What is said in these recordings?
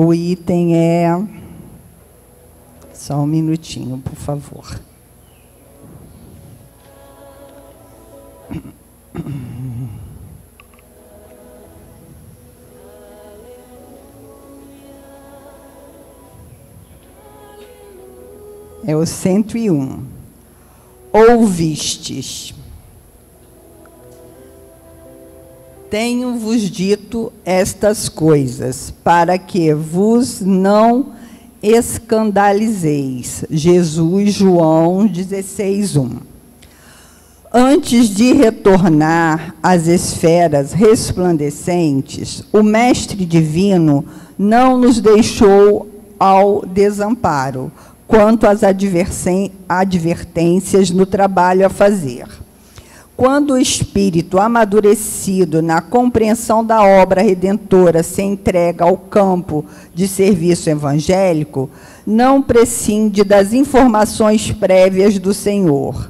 O item é... Só um minutinho, por favor. É o 101. Ouvistes. Tenho-vos dito estas coisas, para que vos não escandalizeis. Jesus, João 16:1. Antes de retornar às esferas resplandecentes, o Mestre Divino não nos deixou ao desamparo quanto às advertências no trabalho a fazer. Quando o espírito amadurecido na compreensão da obra redentora se entrega ao campo de serviço evangélico, não prescinde das informações prévias do Senhor.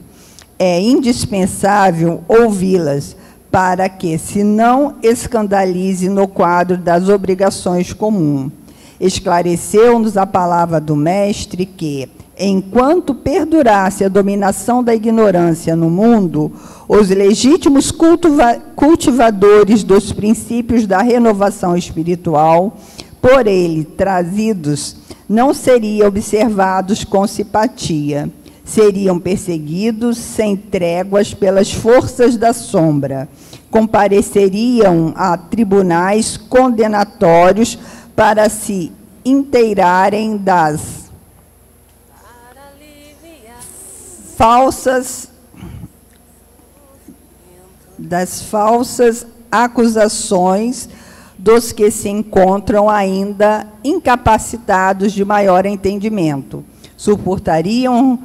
É indispensável ouvi-las para que se não escandalize no quadro das obrigações comuns. Esclareceu-nos a palavra do Mestre que, enquanto perdurasse a dominação da ignorância no mundo, os legítimos cultivadores dos princípios da renovação espiritual, por ele trazidos, não seriam observados com simpatia, seriam perseguidos sem tréguas pelas forças da sombra, compareceriam a tribunais condenatórios para se inteirarem das falsas acusações dos que se encontram ainda incapacitados de maior entendimento. Suportariam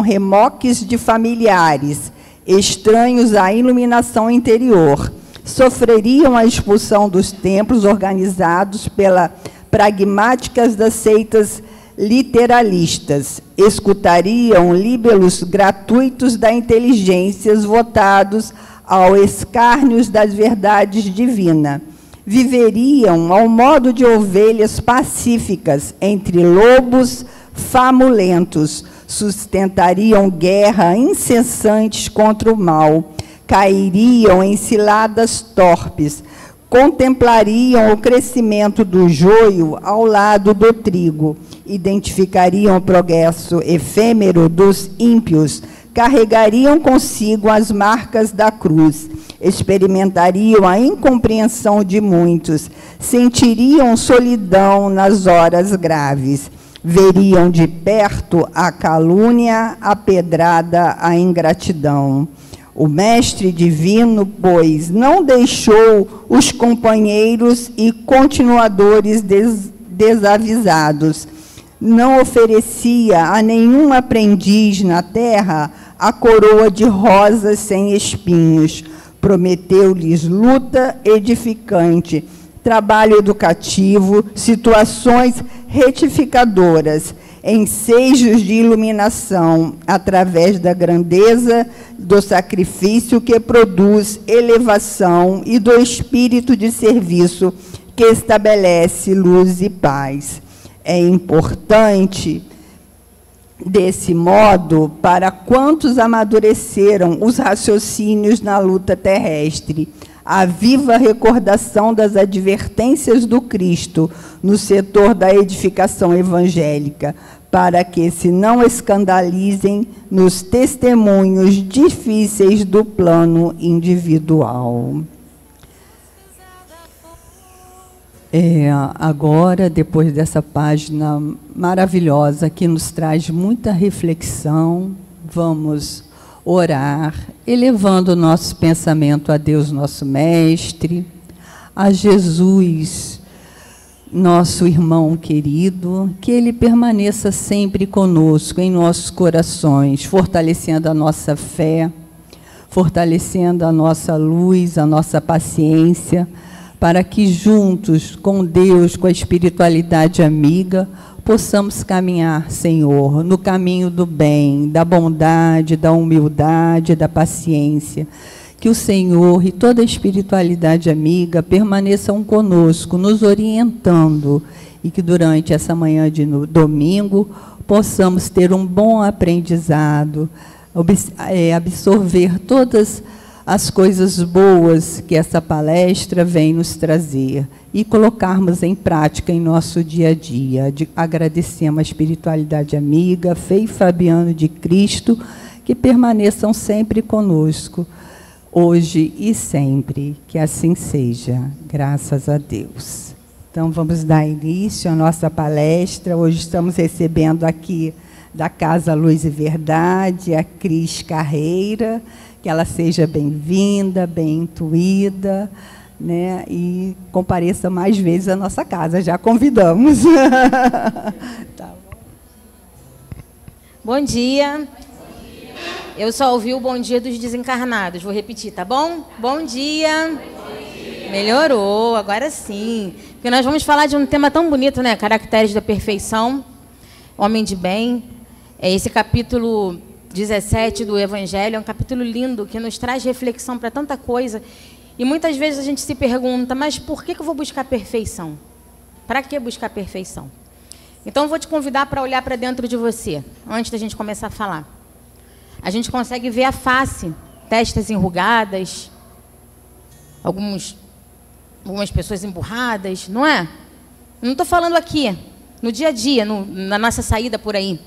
remoques de familiares, estranhos à iluminação interior, sofreriam a expulsão dos templos organizados pelas pragmáticas das seitas literalistas, escutariam líbelos gratuitos da inteligência votados ao escárnio das verdades divinas, viveriam ao modo de ovelhas pacíficas entre lobos famulentos, sustentariam guerra incessantes contra o mal, cairiam em ciladas torpes, contemplariam o crescimento do joio ao lado do trigo, identificariam o progresso efêmero dos ímpios, carregariam consigo as marcas da cruz, experimentariam a incompreensão de muitos, sentiriam solidão nas horas graves, veriam de perto a calúnia, a pedrada, a ingratidão. O Mestre Divino, pois, não deixou os companheiros e continuadores desavisados. Não oferecia a nenhum aprendiz na terra a coroa de rosas sem espinhos. Prometeu-lhes luta edificante, trabalho educativo, situações retificadoras, ensejos de iluminação, através da grandeza do sacrifício que produz elevação e do espírito de serviço que estabelece luz e paz. É importante, desse modo, para quantos amadureceram os raciocínios na luta terrestre, a viva recordação das advertências do Cristo no setor da edificação evangélica, para que se não escandalizem nos testemunhos difíceis do plano individual. Agora, depois dessa página maravilhosa que nos traz muita reflexão, vamos orar, elevando o nosso pensamento a Deus, nosso Mestre, a Jesus, nosso irmão querido, que Ele permaneça sempre conosco, em nossos corações, fortalecendo a nossa fé, fortalecendo a nossa luz, a nossa paciência, para que juntos, com Deus, com a espiritualidade amiga, possamos caminhar, Senhor, no caminho do bem, da bondade, da humildade, da paciência. Que o Senhor e toda a espiritualidade amiga permaneçam conosco, nos orientando, e que durante essa manhã de domingo possamos ter um bom aprendizado, absorver todas as coisas boas que essa palestra vem nos trazer e colocarmos em prática em nosso dia a dia. Agradecemos a espiritualidade amiga, Fê e Fabiano de Cristo, que permaneçam sempre conosco, hoje e sempre, que assim seja, graças a Deus. Então, vamos dar início à nossa palestra. Hoje estamos recebendo aqui da Casa Luz e Verdade, a Cris Carreira, que ela seja bem-vinda, bem intuída, né? E compareça mais vezes à nossa casa, já convidamos. Tá bom. Bom dia. Eu só ouvi o bom dia dos desencarnados, vou repetir, tá bom? Bom dia. Melhorou, agora sim. Porque nós vamos falar de um tema tão bonito, né? Caracteres da perfeição, homem de bem. Esse capítulo 17 do Evangelho é um capítulo lindo, que nos traz reflexão para tanta coisa. E muitas vezes a gente se pergunta, mas por que eu vou buscar perfeição? Para que buscar perfeição? Então, eu vou te convidar para olhar para dentro de você, antes da gente começar a falar. A gente consegue ver a face, testas enrugadas, algumas pessoas emburradas, não é? Não estou falando aqui, no dia a dia, na nossa saída por aí.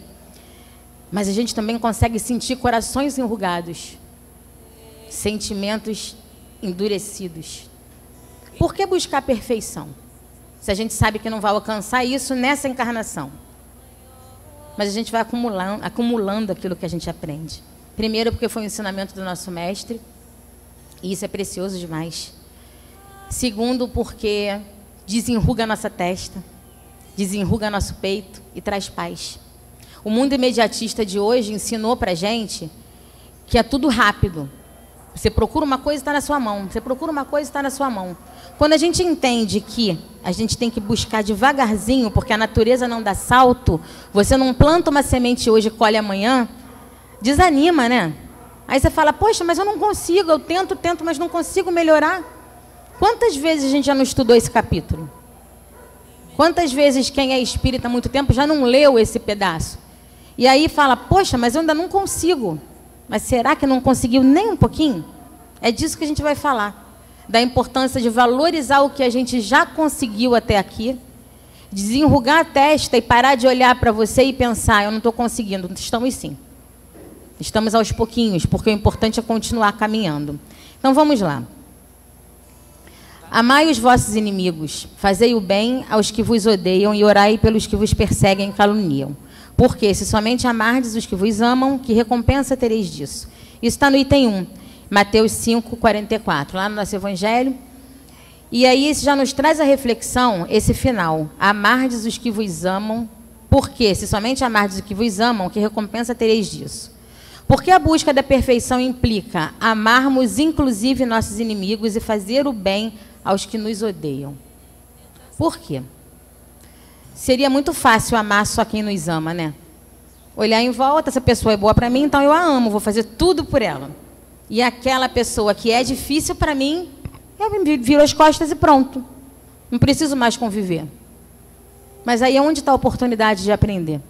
Mas a gente também consegue sentir corações enrugados, sentimentos endurecidos. Por que buscar a perfeição? Se a gente sabe que não vai alcançar isso nessa encarnação. Mas a gente vai acumulando aquilo que a gente aprende. Primeiro, porque foi um ensinamento do nosso mestre, e isso é precioso demais. Segundo, porque desenruga a nossa testa, desenruga nosso peito e traz paz. O mundo imediatista de hoje ensinou para a gente que é tudo rápido. Você procura uma coisa e está na sua mão. Você procura uma coisa e está na sua mão. Quando a gente entende que a gente tem que buscar devagarzinho, porque a natureza não dá salto, você não planta uma semente hoje e colhe amanhã, desanima, né? Aí você fala, poxa, mas eu não consigo, eu tento, mas não consigo melhorar. Quantas vezes a gente já não estudou esse capítulo? Quantas vezes quem é espírita há muito tempo já não leu esse pedaço? E aí fala, poxa, mas eu ainda não consigo. Mas será que não conseguiu nem um pouquinho? É disso que a gente vai falar. Da importância de valorizar o que a gente já conseguiu até aqui, desenrugar a testa e parar de olhar para você e pensar, eu não estou conseguindo. Estamos sim. Estamos aos pouquinhos, porque o importante é continuar caminhando. Então vamos lá. Amai os vossos inimigos, fazei o bem aos que vos odeiam e orai pelos que vos perseguem e caluniam. Porque se somente amardes os que vos amam, que recompensa tereis disso? Isso está no item 1, Mateus 5:44, lá no nosso Evangelho. E aí isso já nos traz a reflexão, esse final. Amardes os que vos amam, porque se somente amardes os que vos amam, que recompensa tereis disso? Porque a busca da perfeição implica amarmos inclusive nossos inimigos e fazer o bem aos que nos odeiam. Por quê? Seria muito fácil amar só quem nos ama, né? Olhar em volta, essa pessoa é boa para mim, então eu a amo, vou fazer tudo por ela. E aquela pessoa que é difícil para mim, eu me viro as costas e pronto. Não preciso mais conviver. Mas aí é onde está a oportunidade de aprender.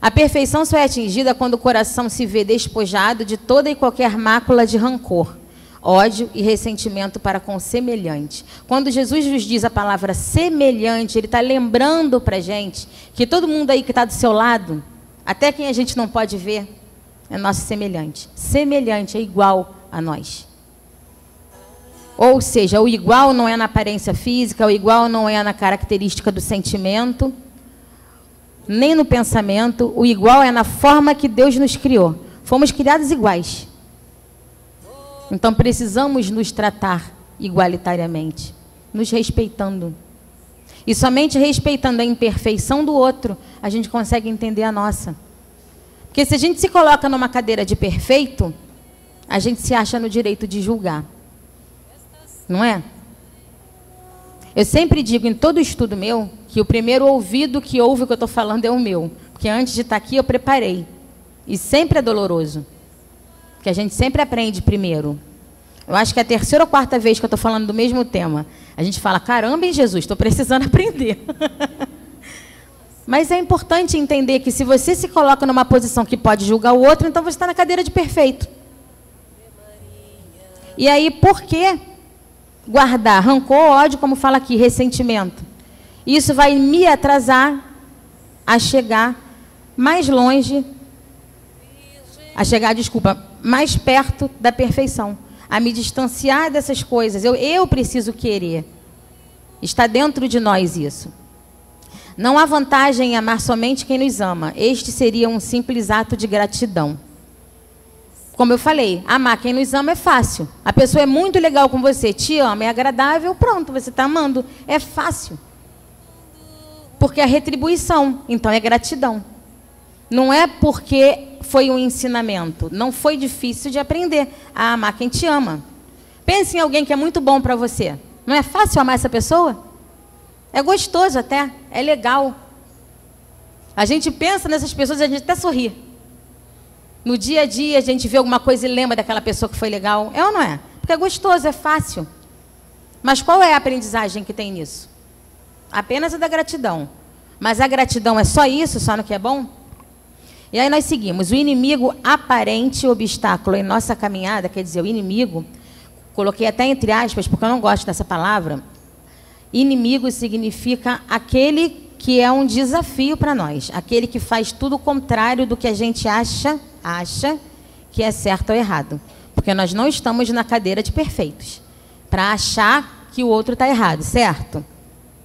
A perfeição só é atingida quando o coração se vê despojado de toda e qualquer mácula de rancor, ódio e ressentimento para com o semelhante. Quando Jesus nos diz a palavra semelhante, Ele está lembrando para a gente que todo mundo aí que está do seu lado, até quem a gente não pode ver, é nosso semelhante. Semelhante é igual a nós. Ou seja, o igual não é na aparência física, o igual não é na característica do sentimento, nem no pensamento, o igual é na forma que Deus nos criou. Fomos criados iguais. Então precisamos nos tratar igualitariamente, nos respeitando. E somente respeitando a imperfeição do outro, a gente consegue entender a nossa. Porque se a gente se coloca numa cadeira de perfeito, a gente se acha no direito de julgar. Não é? Eu sempre digo em todo estudo meu que o primeiro ouvido que ouve o que eu estou falando é o meu. Porque antes de estar aqui eu preparei. E sempre é doloroso. que a gente sempre aprende primeiro. Eu acho que é a terceira ou quarta vez que eu estou falando do mesmo tema. A gente fala, caramba, hein, Jesus, estou precisando aprender. Mas é importante entender que se você se coloca numa posição que pode julgar o outro, então você está na cadeira de perfeito. E aí, por que guardar rancor, ódio, como fala aqui, ressentimento? Isso vai me atrasar a chegar mais longe, mais perto da perfeição, a me distanciar dessas coisas. Eu preciso querer. Está dentro de nós isso. Não há vantagem em amar somente quem nos ama. Este seria um simples ato de gratidão. Como eu falei, amar quem nos ama é fácil. A pessoa é muito legal com você, te ama, é agradável, pronto, você está amando. É fácil. Porque é retribuição, então é gratidão. Não é porque foi um ensinamento. Não foi difícil de aprender a amar quem te ama. Pense em alguém que é muito bom para você. Não é fácil amar essa pessoa? É gostoso até, é legal. A gente pensa nessas pessoas e a gente até sorri. No dia a dia a gente vê alguma coisa e lembra daquela pessoa que foi legal. É ou não é? Porque é gostoso, é fácil. Mas qual é a aprendizagem que tem nisso? Apenas a da gratidão. Mas a gratidão é só isso, só no que é bom? E aí nós seguimos. O inimigo aparente obstáculo em nossa caminhada, quer dizer, o inimigo, coloquei até entre aspas, porque eu não gosto dessa palavra. Inimigo significa aquele que é um desafio para nós. Aquele que faz tudo o contrário do que a gente acha que é certo ou errado. Porque nós não estamos na cadeira de perfeitos para achar que o outro está errado, certo?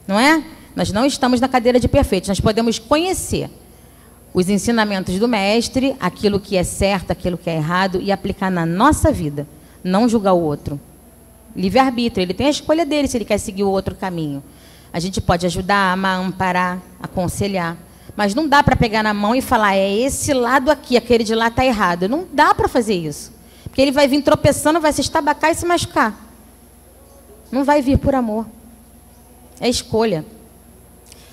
Não é? Nós não estamos na cadeira de perfeitos. Nós podemos conhecer os ensinamentos do mestre, aquilo que é certo, aquilo que é errado, e aplicar na nossa vida. Não julgar o outro. Livre-arbítrio, ele tem a escolha dele se ele quer seguir o outro caminho. A gente pode ajudar, amar, amparar, aconselhar. Mas não dá para pegar na mão e falar, é esse lado aqui, aquele de lá está errado. Não dá para fazer isso. Porque ele vai vir tropeçando, vai se estabacar e se machucar. Não vai vir por amor. É escolha.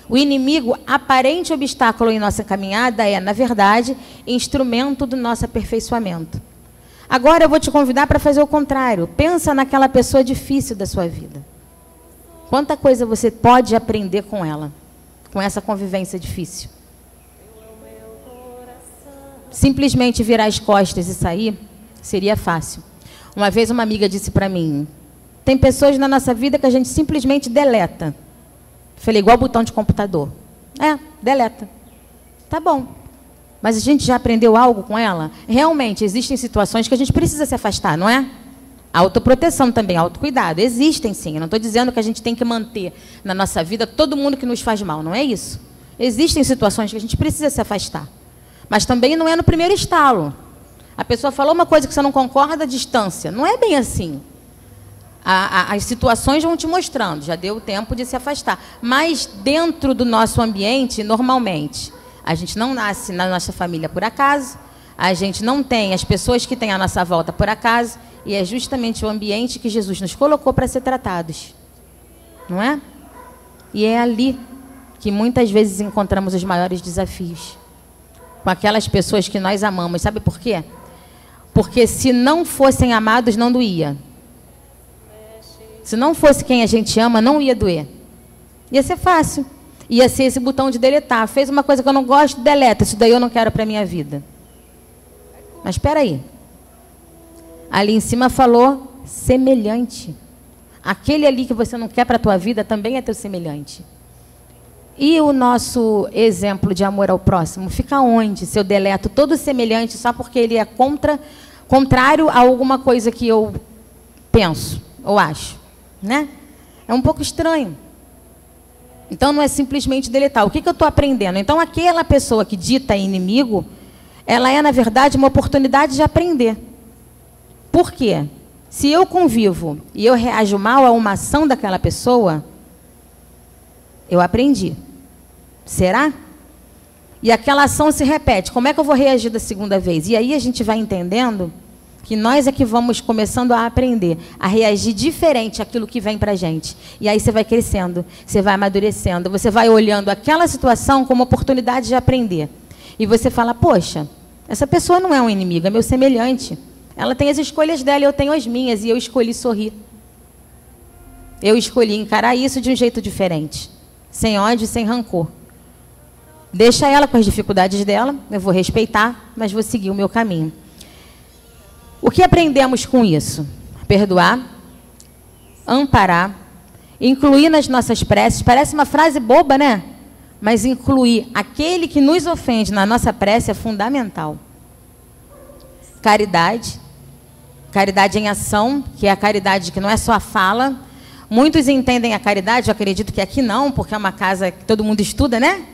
O inimigo, aparente obstáculo em nossa caminhada, é, na verdade, instrumento do nosso aperfeiçoamento. Agora eu vou te convidar para fazer o contrário. Pensa naquela pessoa difícil da sua vida. Quanta coisa você pode aprender com ela, com essa convivência difícil. Simplesmente virar as costas e sair seria fácil. Uma vez uma amiga disse para mim, tem pessoas na nossa vida que a gente simplesmente deleta. Falei, igual botão de computador. Deleta. Tá bom. Mas a gente já aprendeu algo com ela? Realmente, existem situações que a gente precisa se afastar, não é? Autoproteção também, autocuidado. Existem sim. Eu não estou dizendo que a gente tem que manter na nossa vida todo mundo que nos faz mal, não é isso. Existem situações que a gente precisa se afastar. Mas também não é no primeiro estalo. A pessoa falou uma coisa que você não concorda, distância. Não é bem assim. As situações vão te mostrando, já deu tempo de se afastar. Mas dentro do nosso ambiente, normalmente, a gente não nasce na nossa família por acaso, a gente não tem as pessoas que têm à nossa volta por acaso, e é justamente o ambiente que Jesus nos colocou para ser tratados. Não é? E é ali que muitas vezes encontramos os maiores desafios. Com aquelas pessoas que nós amamos. Sabe por quê? Porque se não fossem amados, não doía. Se não fosse quem a gente ama, não ia doer. Ia ser fácil. Ia ser esse botão de deletar. Fez uma coisa que eu não gosto, deleta. Isso daí eu não quero para a minha vida. Mas espera aí. Ali em cima falou semelhante. Aquele ali que você não quer para a tua vida também é teu semelhante. E o nosso exemplo de amor ao próximo fica onde? Se eu deleto todo semelhante só porque ele é contrário a alguma coisa que eu penso ou acho. Né? É um pouco estranho. Então, não é simplesmente deletar. O que eu estou aprendendo? Então, aquela pessoa que dita inimigo, ela é, na verdade, uma oportunidade de aprender. Por quê? Se eu convivo e eu reajo mal a uma ação daquela pessoa, eu aprendi. Será? E aquela ação se repete. Como é que eu vou reagir da segunda vez? E aí a gente vai entendendo que nós é que vamos começando a aprender, a reagir diferente àquilo que vem para a gente. E aí você vai crescendo, você vai amadurecendo, você vai olhando aquela situação como oportunidade de aprender. E você fala, poxa, essa pessoa não é um inimigo, é meu semelhante. Ela tem as escolhas dela, eu tenho as minhas, e eu escolhi sorrir. Eu escolhi encarar isso de um jeito diferente, sem ódio, sem rancor. Deixa ela com as dificuldades dela, eu vou respeitar, mas vou seguir o meu caminho. O que aprendemos com isso? Perdoar, amparar, incluir nas nossas preces. Parece uma frase boba, né? Mas incluir aquele que nos ofende na nossa prece é fundamental. Caridade. Caridade em ação, que é a caridade que não é só a fala. Muitos entendem a caridade, eu acredito que aqui não, porque é uma casa que todo mundo estuda, né?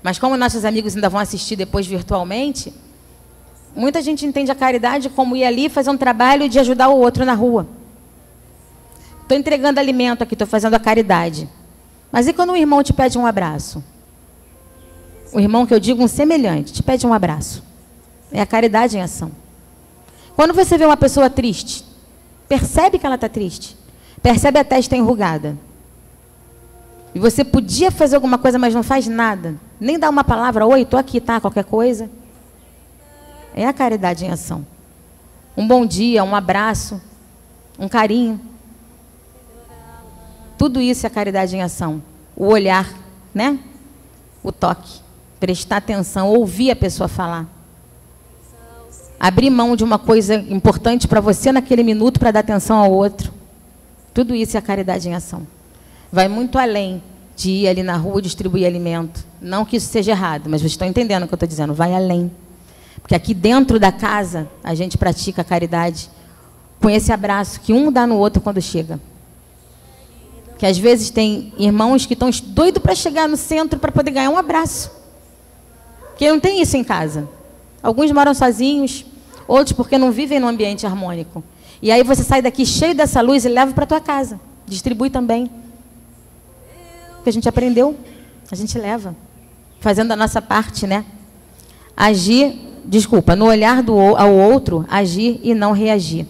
Mas como nossos amigos ainda vão assistir depois virtualmente, muita gente entende a caridade como ir ali fazer um trabalho de ajudar o outro na rua. Estou entregando alimento aqui, estou fazendo a caridade. Mas e quando um irmão te pede um abraço? O irmão que eu digo um semelhante, te pede um abraço. É a caridade em ação. Quando você vê uma pessoa triste, percebe que ela está triste. Percebe a testa enrugada. E você podia fazer alguma coisa, mas não faz nada. Nem dá uma palavra, oi, estou aqui, tá? Qualquer coisa. É a caridade em ação. Um bom dia, um abraço, um carinho. Tudo isso é a caridade em ação. O olhar, né? O toque. Prestar atenção, ouvir a pessoa falar. Abrir mão de uma coisa importante para você naquele minuto para dar atenção ao outro. Tudo isso é a caridade em ação. Vai muito além de ir ali na rua distribuir alimento. Não que isso seja errado, mas vocês estão entendendo o que eu estou dizendo. Vai além. Porque aqui dentro da casa a gente pratica a caridade com esse abraço que um dá no outro quando chega. Que às vezes tem irmãos que estão doidos para chegar no centro para poder ganhar um abraço. Porque não tem isso em casa. Alguns moram sozinhos, outros porque não vivem num ambiente harmônico. E aí você sai daqui cheio dessa luz e leva para a tua casa. Distribui também. O que a gente aprendeu, a gente leva. Fazendo a nossa parte, né? Agir, no olhar ao outro, agir e não reagir.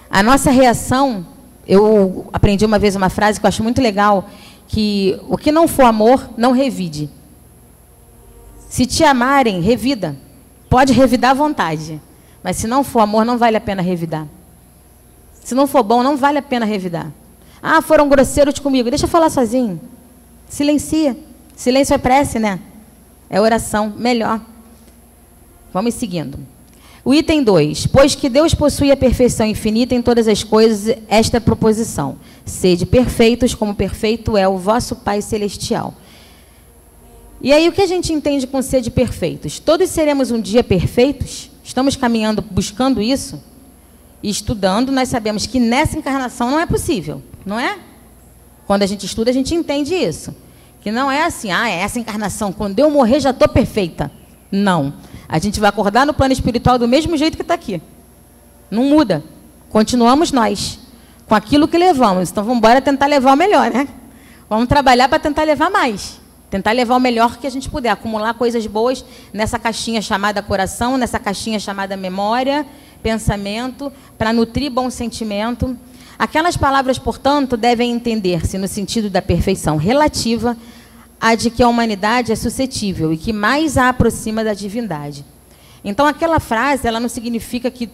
A nossa reação, eu aprendi uma vez uma frase que eu acho muito legal, que o que não for amor, não revide. Se te amarem, revida. Pode revidar à vontade. Mas se não for amor, não vale a pena revidar. Se não for bom, não vale a pena revidar. Ah, foram grosseiros comigo. Deixa eu falar sozinho. Silencia. Silêncio é prece, né? É oração. Melhor. Vamos seguindo. O item 2. Pois que Deus possui a perfeição infinita em todas as coisas, esta é a proposição. Sede perfeitos, como perfeito é o vosso Pai Celestial. E aí, o que a gente entende com sede perfeitos? Todos seremos um dia perfeitos? Estamos caminhando, buscando isso? E estudando, nós sabemos que nessa encarnação não é possível, não é? Quando a gente estuda, a gente entende isso. Que não é assim, essa encarnação, quando eu morrer já estou perfeita. Não. A gente vai acordar no plano espiritual do mesmo jeito que está aqui. Não muda. Continuamos nós, com aquilo que levamos. Então, vamos embora tentar levar o melhor, né? Vamos trabalhar para tentar levar mais. Tentar levar o melhor que a gente puder, acumular coisas boas nessa caixinha chamada coração, nessa caixinha chamada memória, pensamento, para nutrir bom sentimento. Aquelas palavras, portanto, devem entender-se no sentido da perfeição relativa à de que a humanidade é suscetível e que mais a aproxima da divindade. Então, aquela frase, ela não significa que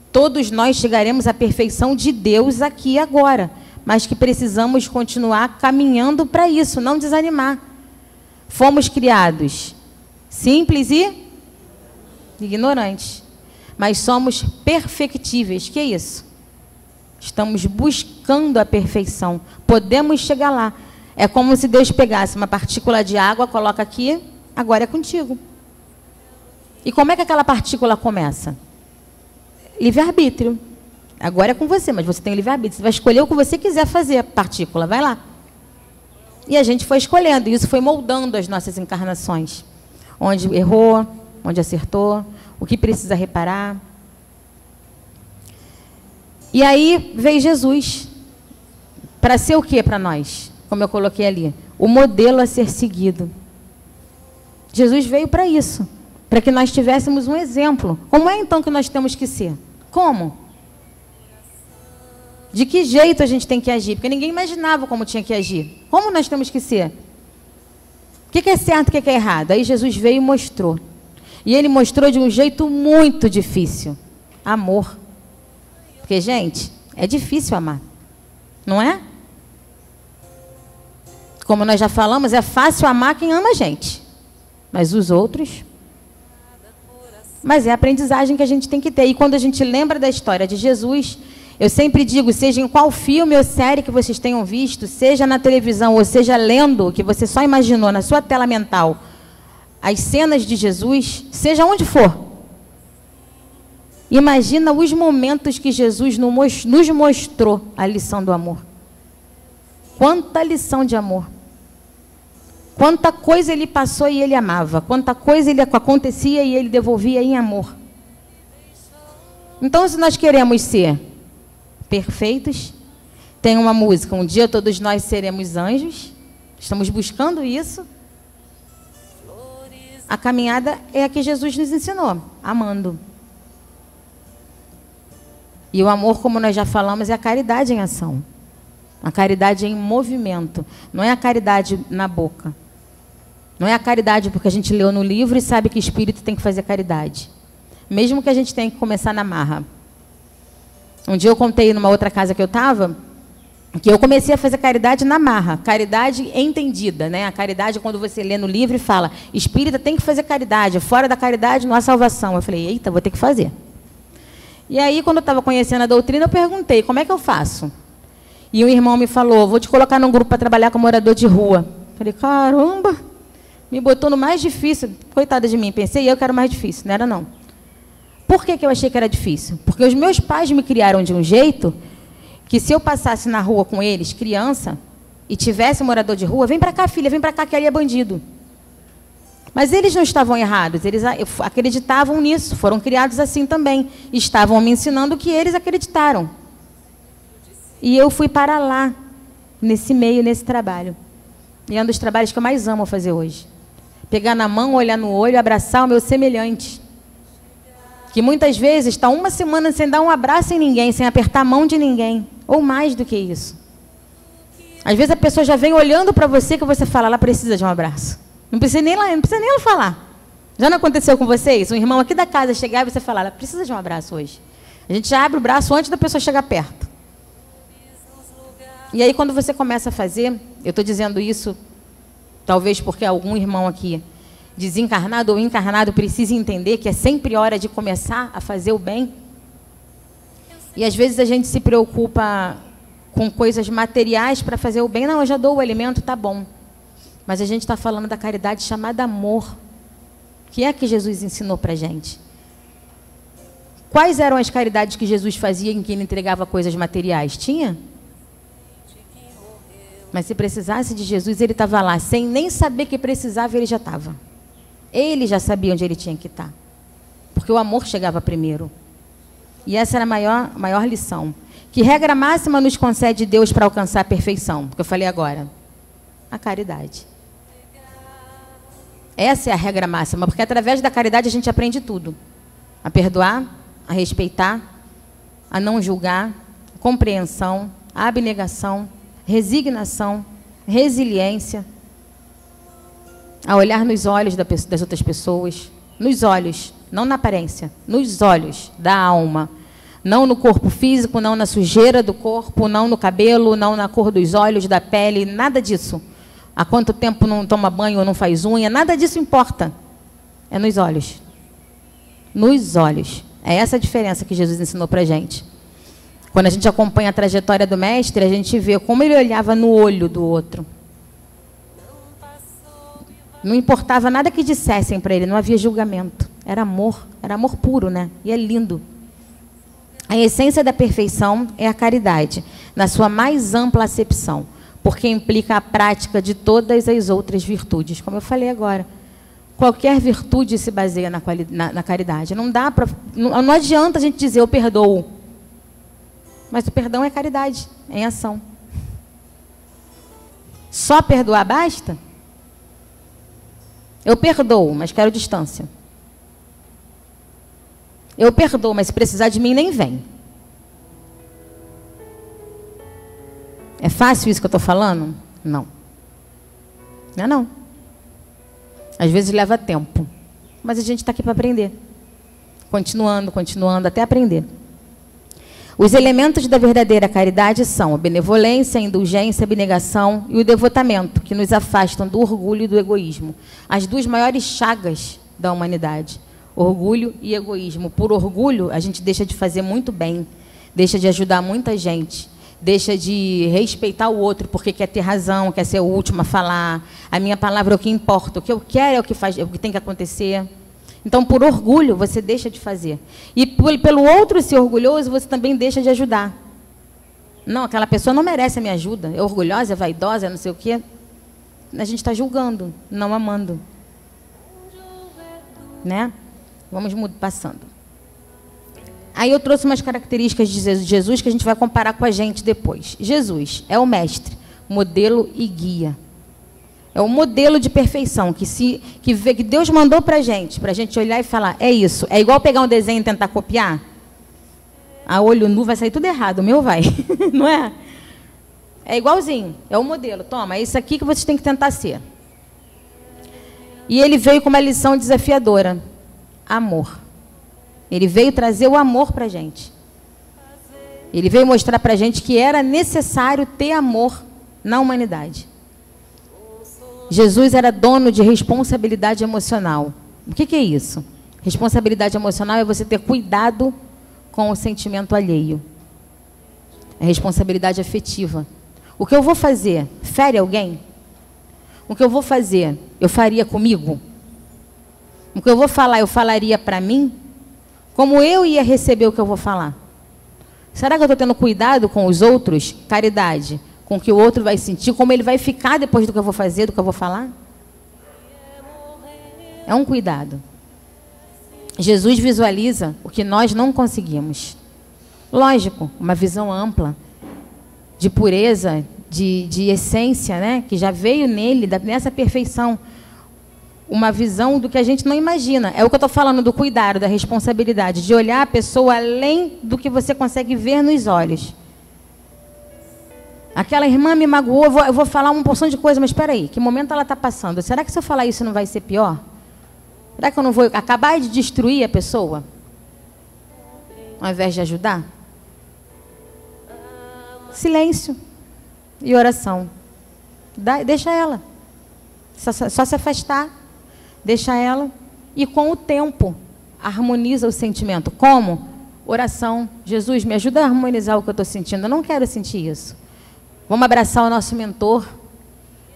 todos nós chegaremos à perfeição de Deus aqui e agora, mas que precisamos continuar caminhando para isso, não desanimar. Fomos criados simples e ignorantes, mas somos perfectíveis. Que é isso? Estamos buscando a perfeição. Podemos chegar lá. É como se Deus pegasse uma partícula de água, coloca aqui, agora é contigo. E como é que aquela partícula começa? Livre-arbítrio. Agora é com você, mas você tem livre-arbítrio. Você vai escolher o que você quiser fazer, partícula, vai lá. E a gente foi escolhendo, e isso foi moldando as nossas encarnações. Onde errou, onde acertou, o que precisa reparar. E aí veio Jesus, para ser o que para nós? Como eu coloquei ali, o modelo a ser seguido. Jesus veio para isso, para que nós tivéssemos um exemplo. Como é então que nós temos que ser? Como? De que jeito a gente tem que agir? Porque ninguém imaginava como tinha que agir. Como nós temos que ser? O que é certo e o que é errado? Aí Jesus veio e mostrou. E ele mostrou de um jeito muito difícil. Amor. Porque, gente, é difícil amar. Não é? Como nós já falamos, é fácil amar quem ama a gente. Mas os outros... Mas é a aprendizagem que a gente tem que ter. E quando a gente lembra da história de Jesus, eu sempre digo, seja em qual filme ou série que vocês tenham visto, seja na televisão ou seja lendo, que você só imaginou na sua tela mental, as cenas de Jesus, seja onde for. Imagina os momentos que Jesus nos mostrou a lição do amor. Quanta lição de amor. Quanta coisa ele passou e ele amava. Quanta coisa ele acontecia e ele devolvia em amor. Então, se nós queremos ser perfeitos, tem uma música, um dia todos nós seremos anjos. Estamos buscando isso. A caminhada é a que Jesus nos ensinou, amando. E o amor, como nós já falamos, é a caridade em ação. A caridade em movimento. Não é a caridade na boca. Não é a caridade porque a gente leu no livro e sabe que espírito tem que fazer caridade. Mesmo que a gente tenha que começar na marra. Um dia eu contei numa outra casa que eu estava, que eu comecei a fazer caridade na marra. Caridade entendida, né? A caridade, quando você lê no livro e fala, espírita tem que fazer caridade, fora da caridade não há salvação. Eu falei, eita, vou ter que fazer. E aí, quando eu estava conhecendo a doutrina, eu perguntei, como é que eu faço? E um irmão me falou, vou te colocar num grupo para trabalhar com morador de rua. Eu falei, caramba, me botou no mais difícil. Coitada de mim, pensei, eu quero mais difícil. Não era, não. Por que eu achei que era difícil? Porque os meus pais me criaram de um jeito que se eu passasse na rua com eles, criança, e tivesse um morador de rua, vem para cá, filha, vem para cá, que ali é bandido. Mas eles não estavam errados, eles acreditavam nisso, foram criados assim também. Estavam me ensinando o que eles acreditaram. E eu fui para lá, nesse meio, nesse trabalho. E é um dos trabalhos que eu mais amo fazer hoje. Pegar na mão, olhar no olho, abraçar o meu semelhante. Que muitas vezes está uma semana sem dar um abraço em ninguém, sem apertar a mão de ninguém. Ou mais do que isso. Às vezes a pessoa já vem olhando para você que você fala, ela precisa de um abraço. Não precisa nem ela falar. Já não aconteceu com vocês? Um irmão aqui da casa chegar e você falar, ela precisa de um abraço hoje. A gente já abre o braço antes da pessoa chegar perto. E aí quando você começa a fazer, eu estou dizendo isso, talvez porque algum irmão aqui, desencarnado ou encarnado, precise entender que é sempre hora de começar a fazer o bem. E às vezes a gente se preocupa com coisas materiais para fazer o bem. Não, eu já dou o alimento, tá bom. Mas a gente está falando da caridade chamada amor, que é a que Jesus ensinou para a gente. Quais eram as caridades que Jesus fazia em que ele entregava coisas materiais? Tinha? Mas se precisasse de Jesus, ele estava lá. Sem nem saber que precisava, ele já estava. Ele já sabia onde ele tinha que estar. Porque o amor chegava primeiro. E essa era a maior lição. Que regra máxima nos concede Deus para alcançar a perfeição? Que eu falei agora. A caridade. Essa é a regra máxima. Porque através da caridade a gente aprende tudo. A perdoar, a respeitar, a não julgar, a compreensão, a abnegação, resignação, resiliência, a olhar nos olhos das outras pessoas, nos olhos, não na aparência, nos olhos da alma, não no corpo físico, não na sujeira do corpo, não no cabelo, não na cor dos olhos, da pele, nada disso. Há quanto tempo não toma banho ou não faz unha, nada disso importa. É nos olhos. Nos olhos. É essa a diferença que Jesus ensinou para a gente. Quando a gente acompanha a trajetória do mestre, a gente vê como ele olhava no olho do outro. Não importava nada que dissessem para ele, não havia julgamento. Era amor puro, né? E é lindo. A essência da perfeição é a caridade, na sua mais ampla acepção, porque implica a prática de todas as outras virtudes. Como eu falei agora, qualquer virtude se baseia na caridade. Não adianta a gente dizer, eu perdoo. Mas o perdão é caridade, é em ação. Só perdoar basta? Eu perdoo, mas quero distância. Eu perdoo, mas se precisar de mim, nem vem. É fácil isso que eu estou falando? Não. Não é não. Às vezes leva tempo. Mas a gente está aqui para aprender. continuando, até aprender. Os elementos da verdadeira caridade são a benevolência, a indulgência, a abnegação e o devotamento, que nos afastam do orgulho e do egoísmo. As duas maiores chagas da humanidade, orgulho e egoísmo. Por orgulho, a gente deixa de fazer muito bem, deixa de ajudar muita gente, deixa de respeitar o outro porque quer ter razão, quer ser o último a falar. A minha palavra é o que importa, o que eu quero é o que faz, é o que tem que acontecer. Então, por orgulho, você deixa de fazer. E pelo outro ser orgulhoso, você também deixa de ajudar. Não, aquela pessoa não merece a minha ajuda, é orgulhosa, é vaidosa, é não sei o quê. A gente está julgando, não amando. Né? Vamos passando. Aí eu trouxe umas características de Jesus que a gente vai comparar com a gente depois. Jesus é o mestre, modelo e guia. É o modelo de perfeição que Deus mandou para a gente olhar e falar, é isso. É igual pegar um desenho e tentar copiar. A olho nu vai sair tudo errado, o meu vai. Não é? É igualzinho, é o modelo. Toma, é isso aqui que você tem que tentar ser. E ele veio com uma lição desafiadora. Amor. Ele veio trazer o amor para a gente. Ele veio mostrar para a gente que era necessário ter amor na humanidade. Jesus era dono de responsabilidade emocional. O que é isso? Responsabilidade emocional é você ter cuidado com o sentimento alheio. É responsabilidade afetiva. O que eu vou fazer fere alguém? O que eu vou fazer, eu faria comigo? O que eu vou falar, eu falaria para mim? Como eu ia receber o que eu vou falar? Será que eu estou tendo cuidado com os outros? Caridade. Com o que o outro vai sentir, como ele vai ficar depois do que eu vou fazer, do que eu vou falar? É um cuidado. Jesus visualiza o que nós não conseguimos. Lógico, uma visão ampla, de pureza, de essência, né? Que já veio nele, nessa perfeição. Uma visão do que a gente não imagina. É o que eu estou falando do cuidado, da responsabilidade, de olhar a pessoa além do que você consegue ver nos olhos. Aquela irmã me magoou, eu vou falar uma porção de coisa, mas espera aí, que momento ela está passando? Será que se eu falar isso não vai ser pior? Será que eu não vou acabar de destruir a pessoa? Ao invés de ajudar? Silêncio e oração. Deixa ela. Só se afastar. Deixa ela. E com o tempo, harmoniza o sentimento. Como? Oração. Jesus, me ajuda a harmonizar o que eu estou sentindo. Eu não quero sentir isso. Vamos abraçar o nosso mentor.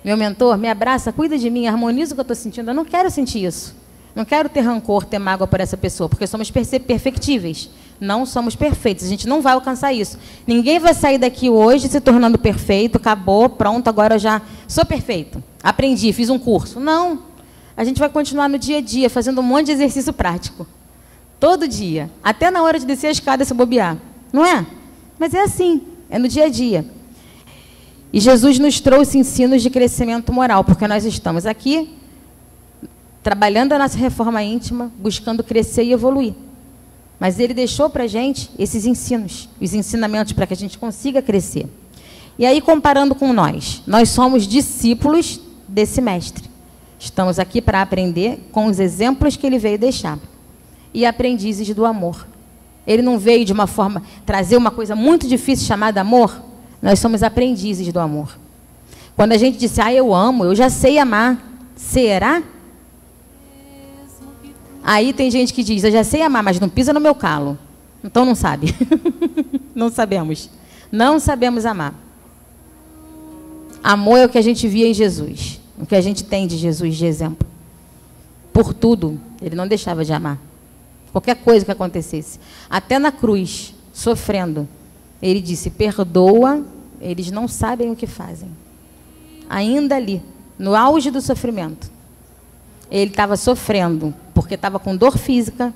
Meu mentor, me abraça, cuida de mim, harmoniza o que eu estou sentindo. Eu não quero sentir isso. Não quero ter rancor, ter mágoa por essa pessoa, porque somos perfectíveis. Não somos perfeitos, a gente não vai alcançar isso. Ninguém vai sair daqui hoje se tornando perfeito, acabou, pronto, agora eu já sou perfeito. Aprendi, fiz um curso. Não. A gente vai continuar no dia a dia, fazendo um monte de exercício prático. Todo dia. Até na hora de descer a escada, se bobear. Não é? Mas é assim, é no dia a dia. E Jesus nos trouxe ensinos de crescimento moral, porque nós estamos aqui trabalhando a nossa reforma íntima, buscando crescer e evoluir. Mas ele deixou para a gente esses ensinos, os ensinamentos para que a gente consiga crescer. E aí, comparando com nós somos discípulos desse mestre. Estamos aqui para aprender com os exemplos que ele veio deixar. E aprendizes do amor. Ele não veio de uma forma, trazer uma coisa muito difícil chamada amor. Nós somos aprendizes do amor. Quando a gente disse, eu amo, eu já sei amar. Será? Aí tem gente que diz, eu já sei amar, mas não pisa no meu calo. Então não sabe. Não sabemos. Não sabemos amar. Amor é o que a gente via em Jesus. O que a gente tem de Jesus de exemplo. Por tudo, ele não deixava de amar. Qualquer coisa que acontecesse. Até na cruz, sofrendo. Ele disse, perdoa, eles não sabem o que fazem. Ainda ali, no auge do sofrimento. Ele estava sofrendo, porque estava com dor física,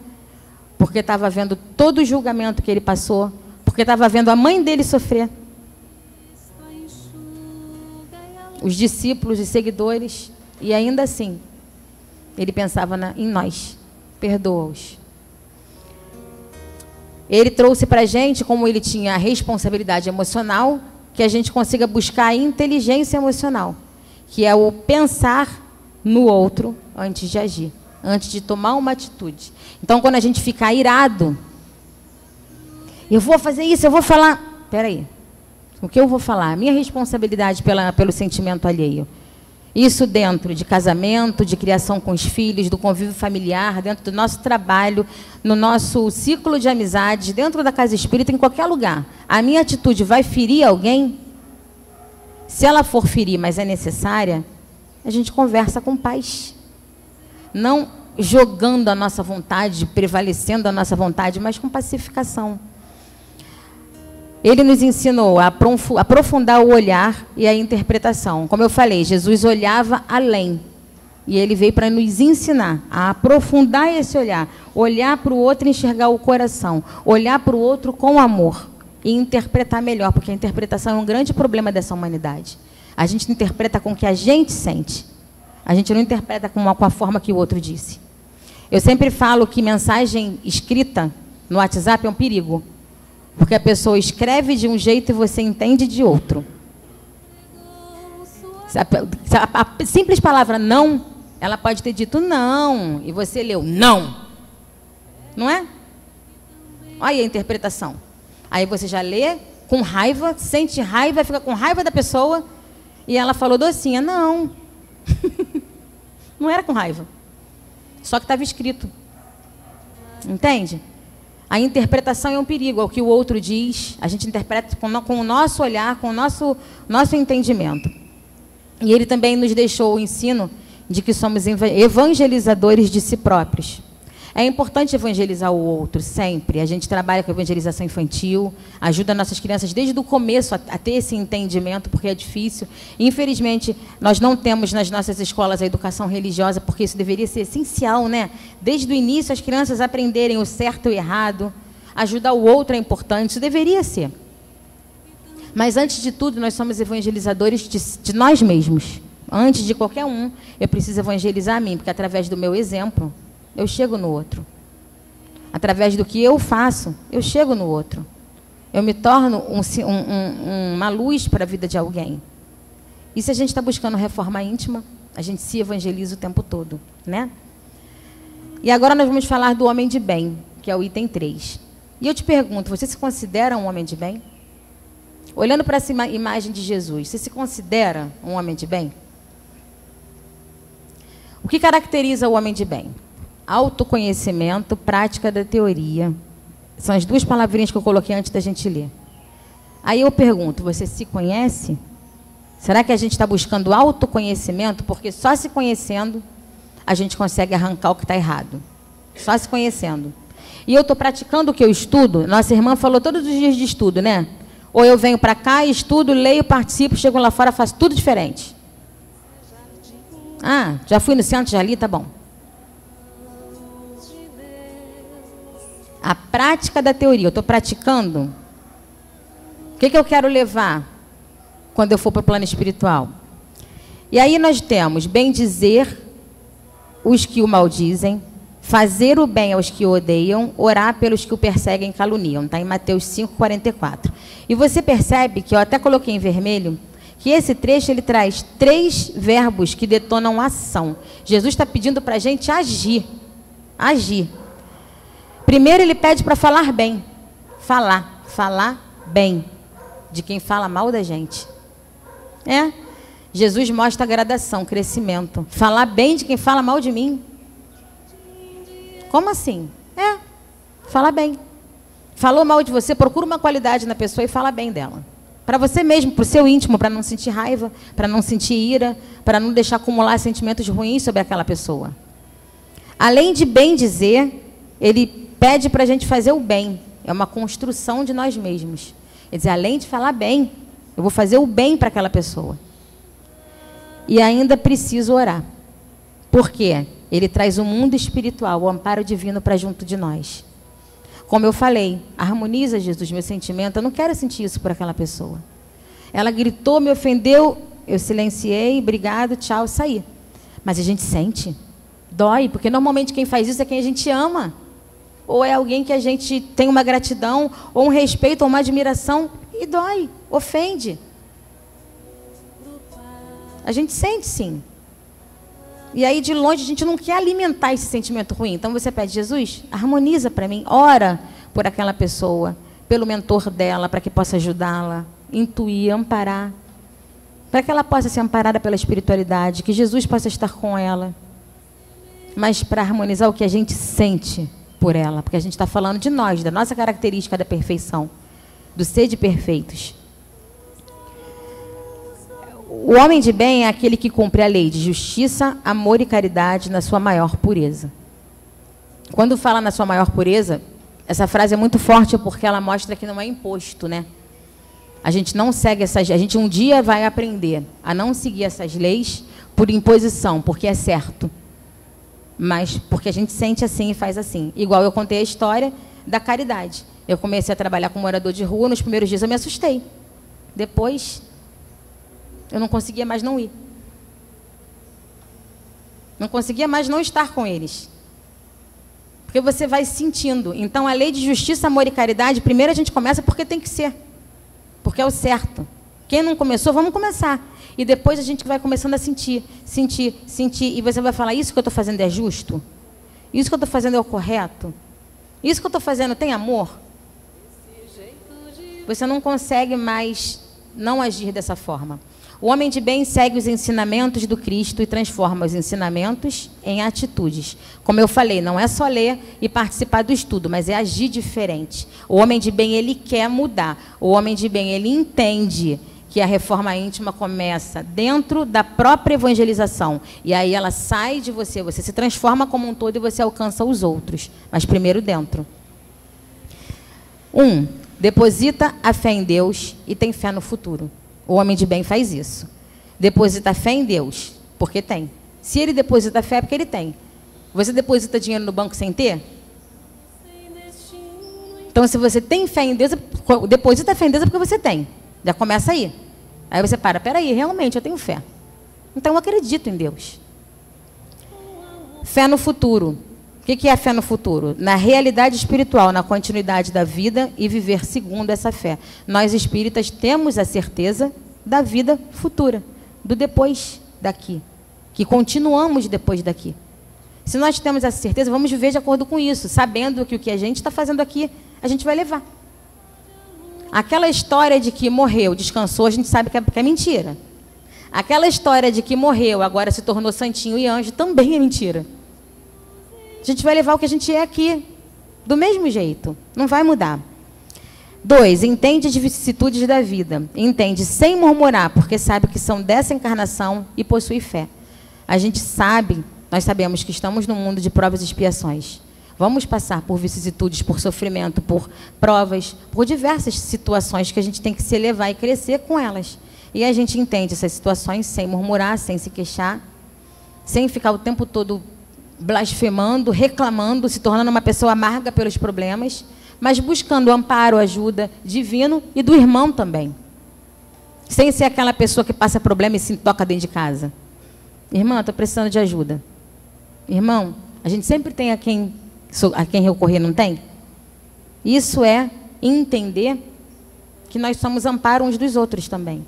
porque estava vendo todo o julgamento que ele passou, porque estava vendo a mãe dele sofrer. Os discípulos e seguidores, e ainda assim, ele pensava em nós. Perdoa-os. Ele trouxe para a gente, como ele tinha a responsabilidade emocional, que a gente consiga buscar a inteligência emocional, que é o pensar no outro antes de agir. antes de tomar uma atitude. Então, quando a gente fica irado, eu vou fazer isso, eu vou falar... Espera aí, o que eu vou falar? Minha responsabilidade pelo sentimento alheio. Isso dentro de casamento, de criação com os filhos, do convívio familiar, dentro do nosso trabalho, no nosso ciclo de amizades, dentro da casa espírita, em qualquer lugar. A minha atitude vai ferir alguém? Se ela for ferir, mas é necessária, a gente conversa com paz. Não jogando a nossa vontade, prevalecendo a nossa vontade, mas com pacificação. Ele nos ensinou a aprofundar o olhar e a interpretação. Como eu falei, Jesus olhava além. E ele veio para nos ensinar a aprofundar esse olhar. Olhar para o outro e enxergar o coração. Olhar para o outro com amor. E interpretar melhor, porque a interpretação é um grande problema dessa humanidade. A gente interpreta com o que a gente sente. A gente não interpreta com a forma que o outro disse. Eu sempre falo que mensagem escrita no WhatsApp é um perigo. Porque a pessoa escreve de um jeito e você entende de outro. A simples palavra não, ela pode ter dito não, e você leu não. Não é? Olha a interpretação. Aí você já lê com raiva, sente raiva, fica com raiva da pessoa, e ela falou docinha, não. Não era com raiva. Só que estava escrito. Entende? A interpretação é um perigo, é o que o outro diz, a gente interpreta com o nosso olhar, com o nosso entendimento. E ele também nos deixou o ensino de que somos evangelizadores de si próprios. É importante evangelizar o outro, sempre. A gente trabalha com evangelização infantil, ajuda nossas crianças desde o começo a ter esse entendimento, porque é difícil. Infelizmente, nós não temos nas nossas escolas a educação religiosa, porque isso deveria ser essencial, né? Desde o início, as crianças aprenderem o certo e o errado. Ajudar o outro é importante, isso deveria ser. Mas, antes de tudo, nós somos evangelizadores de nós mesmos. Antes de qualquer um, eu preciso evangelizar a mim, porque através do meu exemplo, eu chego no outro. Através do que eu faço, eu chego no outro. Eu me torno uma luz para a vida de alguém. E se a gente está buscando reforma íntima, a gente se evangeliza o tempo todo, né? E agora nós vamos falar do homem de bem, que é o item 3. E eu te pergunto, você se considera um homem de bem? Olhando para essa imagem de Jesus, você se considera um homem de bem? O que caracteriza o homem de bem? Autoconhecimento, prática da teoria. São as duas palavrinhas que eu coloquei antes da gente ler. Aí eu pergunto, você se conhece? Será que a gente está buscando autoconhecimento? Porque só se conhecendo a gente consegue arrancar o que está errado. Só se conhecendo. E eu estou praticando o que eu estudo. Nossa irmã falou todos os dias de estudo, né? Ou eu venho para cá, estudo, leio, participo, chego lá fora, faço tudo diferente. Ah, já fui no centro, já li, tá bom. A prática da teoria, eu estou praticando. O que eu quero levar quando eu for para o plano espiritual? E aí nós temos bem dizer os que o maldizem, fazer o bem aos que o odeiam, orar pelos que o perseguem e caluniam. Está em Mateus 5:44. E você percebe que eu até coloquei em vermelho, que esse trecho ele traz 3 verbos que detonam ação. Jesus está pedindo para a gente agir. Agir. Primeiro ele pede para falar bem. Falar bem de quem fala mal da gente. É. Jesus mostra a gradação, crescimento. Falar bem de quem fala mal de mim. Como assim? É. Falar bem. Falou mal de você, procura uma qualidade na pessoa e fala bem dela. Para você mesmo, para o seu íntimo, para não sentir raiva, para não sentir ira, para não deixar acumular sentimentos ruins sobre aquela pessoa. Além de bem dizer, ele pede para a gente fazer o bem. É uma construção de nós mesmos. Quer dizer, além de falar bem, eu vou fazer o bem para aquela pessoa. E ainda preciso orar. Por quê? Ele traz o mundo espiritual, o amparo divino para junto de nós. Como eu falei, harmoniza, Jesus, meu sentimento. Eu não quero sentir isso por aquela pessoa. Ela gritou, me ofendeu, eu silenciei, obrigado, tchau, saí. Mas a gente sente. Dói, porque normalmente quem faz isso é quem a gente ama. Ou é alguém que a gente tem uma gratidão, ou um respeito, ou uma admiração, e dói, ofende. A gente sente, sim. E aí, de longe, a gente não quer alimentar esse sentimento ruim. Então, você pede, Jesus, harmoniza para mim, ora por aquela pessoa, pelo mentor dela, para que possa ajudá-la, intuir, amparar, para que ela possa ser amparada pela espiritualidade, que Jesus possa estar com ela. Mas para harmonizar o que a gente sente por ela, porque a gente está falando de nós, da nossa característica da perfeição, do ser de perfeitos. O homem de bem é aquele que cumpre a lei de justiça, amor e caridade na sua maior pureza. Quando fala na sua maior pureza, essa frase é muito forte porque ela mostra que não é imposto, né? A gente não segue essas... A gente um dia vai aprender a não seguir essas leis por imposição, porque é certo. Mas porque a gente sente assim e faz assim. Igual eu contei a história da caridade. Eu comecei a trabalhar com morador de rua, nos primeiros dias eu me assustei. Depois, eu não conseguia mais não ir. Não conseguia mais não estar com eles. Porque você vai sentindo. Então, a lei de justiça, amor e caridade, primeiro a gente começa porque tem que ser. Porque é o certo. Quem não começou, vamos começar. E depois a gente vai começando a sentir. E você vai falar, isso que eu estou fazendo é justo? Isso que eu estou fazendo é o correto? Isso que eu estou fazendo tem amor? Você não consegue mais não agir dessa forma. O homem de bem segue os ensinamentos do Cristo e transforma os ensinamentos em atitudes. Como eu falei, não é só ler e participar do estudo, mas é agir diferente. O homem de bem, ele quer mudar. O homem de bem, ele entende que a reforma íntima começa dentro da própria evangelização. E aí ela sai de você, você se transforma como um todo e você alcança os outros. Mas primeiro dentro. 1. Deposita a fé em Deus e tem fé no futuro. O homem de bem faz isso. Deposita a fé em Deus, porque tem. Se ele deposita a fé, é porque ele tem. Você deposita dinheiro no banco sem ter? Então, se você tem fé em Deus, deposita a fé em Deus é porque você tem. Já começa aí. Aí você para, peraí, realmente eu tenho fé. Então eu acredito em Deus. Fé no futuro. O que é a fé no futuro? Na realidade espiritual, na continuidade da vida e viver segundo essa fé. Nós espíritas temos a certeza da vida futura, do depois daqui, que continuamos depois daqui. Se nós temos essa certeza, vamos viver de acordo com isso, sabendo que o que a gente está fazendo aqui, a gente vai levar. Aquela história de que morreu, descansou, a gente sabe que é mentira. Aquela história de que morreu, agora se tornou santinho e anjo, também é mentira. A gente vai levar o que a gente é aqui, do mesmo jeito, não vai mudar. 2, entende as vicissitudes da vida. Entende sem murmurar, porque sabe que são dessa encarnação e possui fé. A gente sabe, nós sabemos que estamos num mundo de provas e expiações. Vamos passar por vicissitudes, por sofrimento, por provas, por diversas situações que a gente tem que se elevar e crescer com elas. E a gente entende essas situações sem murmurar, sem se queixar, sem ficar o tempo todo blasfemando, reclamando, se tornando uma pessoa amarga pelos problemas, mas buscando amparo, ajuda divino e do irmão também. Sem ser aquela pessoa que passa problema e se toca dentro de casa. Irmã, estou precisando de ajuda. Irmão, a gente sempre tem a quem recorrer, não tem? Isso é entender que nós somos amparo uns dos outros também.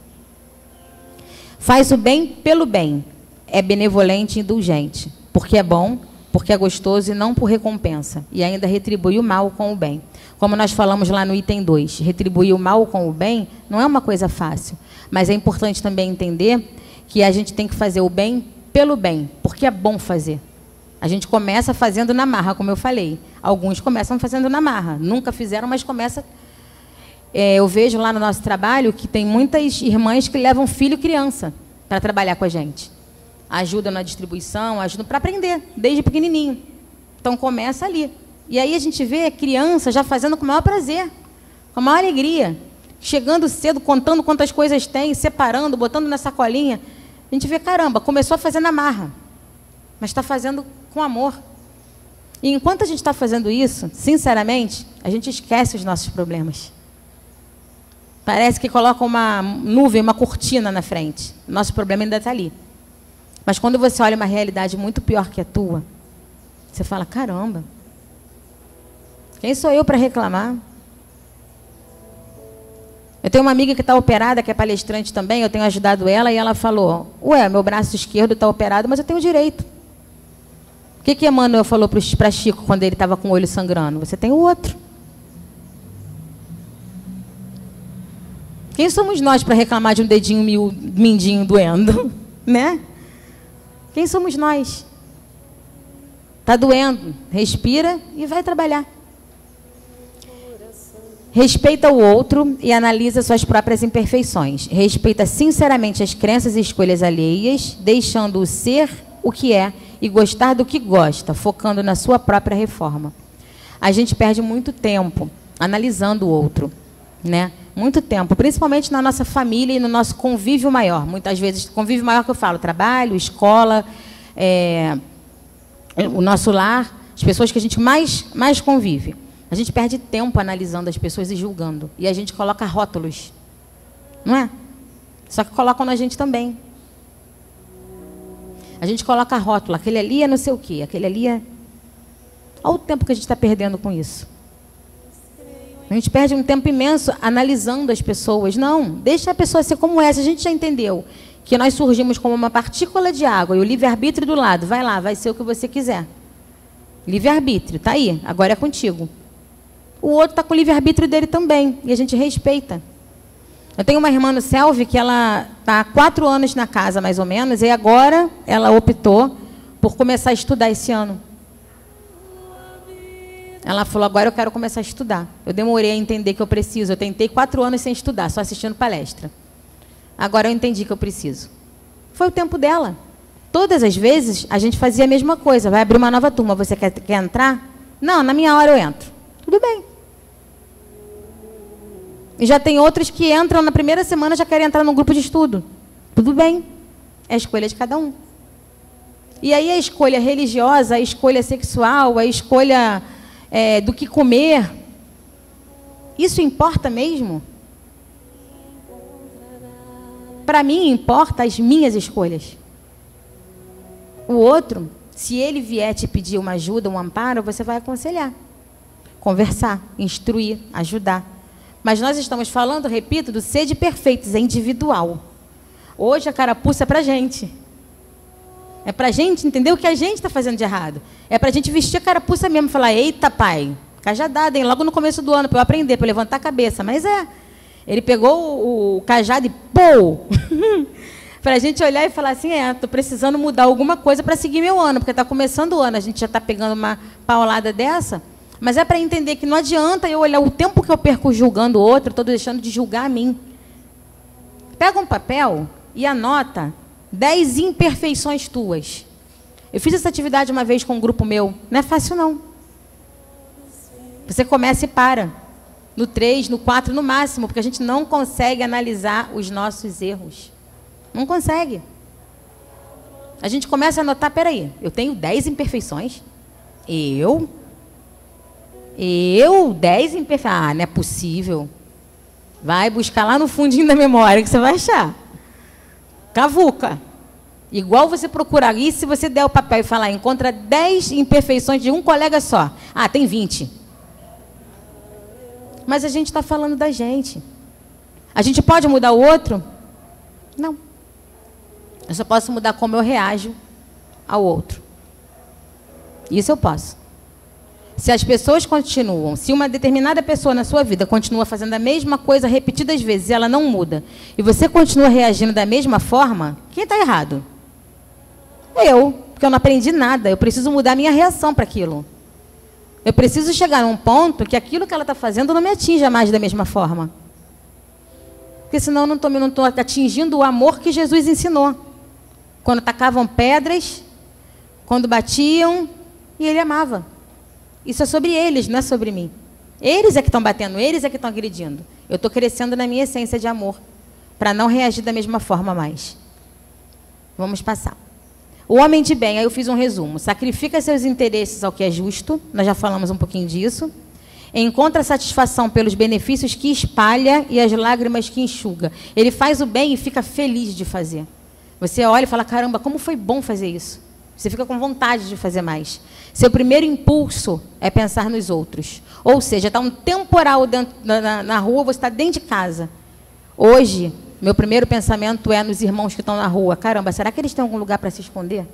Faz o bem pelo bem. É benevolente e indulgente. Porque é bom, porque é gostoso e não por recompensa. E ainda retribui o mal com o bem. Como nós falamos lá no item 2, retribuir o mal com o bem não é uma coisa fácil. Mas é importante também entender que a gente tem que fazer o bem pelo bem, porque é bom fazer. A gente começa fazendo na marra, como eu falei. Alguns começam fazendo na marra. Nunca fizeram, mas começa... eu vejo lá no nosso trabalho que tem muitas irmãs que levam filho e criança para trabalhar com a gente. Ajudam na distribuição, ajudam para aprender, desde pequenininho. Então, começa ali. E aí a gente vê a criança já fazendo com o maior prazer, com a maior alegria. Chegando cedo, contando quantas coisas tem, separando, botando na sacolinha. A gente vê, caramba, começou a fazer na marra. Mas está fazendo com amor. E enquanto a gente está fazendo isso, sinceramente, a gente esquece os nossos problemas. Parece que coloca uma nuvem, uma cortina na frente. Nosso problema ainda está ali. Mas quando você olha uma realidade muito pior que a tua, você fala, caramba, quem sou eu para reclamar? Eu tenho uma amiga que está operada, que é palestrante também, eu tenho ajudado ela, e ela falou, ué, meu braço esquerdo está operado, mas eu tenho direito. O que Emmanuel falou para Chico quando ele estava com o olho sangrando? Você tem o outro. Quem somos nós para reclamar de um dedinho mindinho doendo? Né? Quem somos nós? Está doendo, respira e vai trabalhar. Respeita o outro e analisa suas próprias imperfeições. Respeita sinceramente as crenças e escolhas alheias, deixando-o ser o que é e gostar do que gosta, focando na sua própria reforma. A gente perde muito tempo analisando o outro, né? Muito tempo, principalmente na nossa família e no nosso convívio maior. Muitas vezes, convívio maior que eu falo, trabalho, escola, o nosso lar, as pessoas que a gente mais convive. A gente perde tempo analisando as pessoas e julgando. E a gente coloca rótulos, não é? Só que colocam na gente também. A gente coloca rótulo, aquele ali é não sei o quê, aquele ali é... Olha o tempo que a gente está perdendo com isso. A gente perde um tempo imenso analisando as pessoas. Não, deixa a pessoa ser como é. Se a gente já entendeu que nós surgimos como uma partícula de água e o livre-arbítrio do lado, vai lá, vai ser o que você quiser. Livre-arbítrio, está aí, agora é contigo. O outro está com o livre-arbítrio dele também, e a gente respeita. Eu tenho uma irmã no Selvi que ela está há 4 anos na casa, mais ou menos, e agora ela optou por começar a estudar esse ano. Ela falou, agora eu quero começar a estudar. Eu demorei a entender que eu preciso. Eu tentei 4 anos sem estudar, só assistindo palestra. Agora eu entendi que eu preciso. Foi o tempo dela. Todas as vezes, a gente fazia a mesma coisa. Vai abrir uma nova turma, você quer entrar? Não, na minha hora eu entro. Tudo bem. E já tem outros que entram na primeira semana, já querem entrar num grupo de estudo. Tudo bem. É a escolha de cada um. E aí a escolha religiosa, a escolha sexual, a escolha... do que comer, isso importa mesmo? Para mim, importa as minhas escolhas. O outro, se ele vier te pedir uma ajuda, um amparo, você vai aconselhar, conversar, instruir, ajudar. Mas nós estamos falando, repito, do ser de perfeitos, é individual. Hoje a carapuça é para a gente. É para a gente entender o que a gente está fazendo de errado. É para a gente vestir a carapuça mesmo e falar, eita, pai, cajadada, hein? Logo no começo do ano, para eu aprender, para eu levantar a cabeça. Mas ele pegou o cajado e pô! Para a gente olhar e falar assim, estou precisando mudar alguma coisa para seguir meu ano, porque está começando o ano, a gente já está pegando uma paulada dessa. Mas é para entender que não adianta eu olhar o tempo que eu perco julgando o outro, estou deixando de julgar a mim. Pega um papel e anota 10 imperfeições tuas. Eu fiz essa atividade uma vez com um grupo meu. Não é fácil, não. Você começa e para. No 3, no 4, no máximo, porque a gente não consegue analisar os nossos erros. Não consegue. A gente começa a anotar, peraí, eu tenho 10 imperfeições? 10 imperfeições? Ah, não é possível. Vai buscar lá no fundinho da memória que você vai achar. Cavuca. Igual você procurar ali, se você der o papel e falar, encontra 10 imperfeições de um colega só. Ah, tem 20. Mas a gente está falando da gente. A gente pode mudar o outro? Não. Eu só posso mudar como eu reajo ao outro. Isso eu posso. Se as pessoas continuam, se uma determinada pessoa na sua vida continua fazendo a mesma coisa repetidas vezes e ela não muda, e você continua reagindo da mesma forma, quem está errado? Eu, porque eu não aprendi nada. Eu preciso mudar a minha reação para aquilo. Eu preciso chegar num ponto que aquilo que ela está fazendo não me atinja mais da mesma forma. Porque senão eu não estou atingindo o amor que Jesus ensinou. Quando tacavam pedras, quando batiam, e ele amava. Isso é sobre eles, não é sobre mim. Eles é que estão batendo, eles é que estão agredindo. Eu estou crescendo na minha essência de amor, para não reagir da mesma forma mais. Vamos passar. O homem de bem, aí eu fiz um resumo. Sacrifica seus interesses ao que é justo, nós já falamos um pouquinho disso. Encontra satisfação pelos benefícios que espalha e as lágrimas que enxuga. Ele faz o bem e fica feliz de fazer. Você olha e fala, caramba, como foi bom fazer isso. Você fica com vontade de fazer mais. Seu primeiro impulso é pensar nos outros. Ou seja, está um temporal dentro, na rua, você está dentro de casa. Hoje, meu primeiro pensamento é nos irmãos que estão na rua. Caramba, será que eles têm algum lugar para se esconder?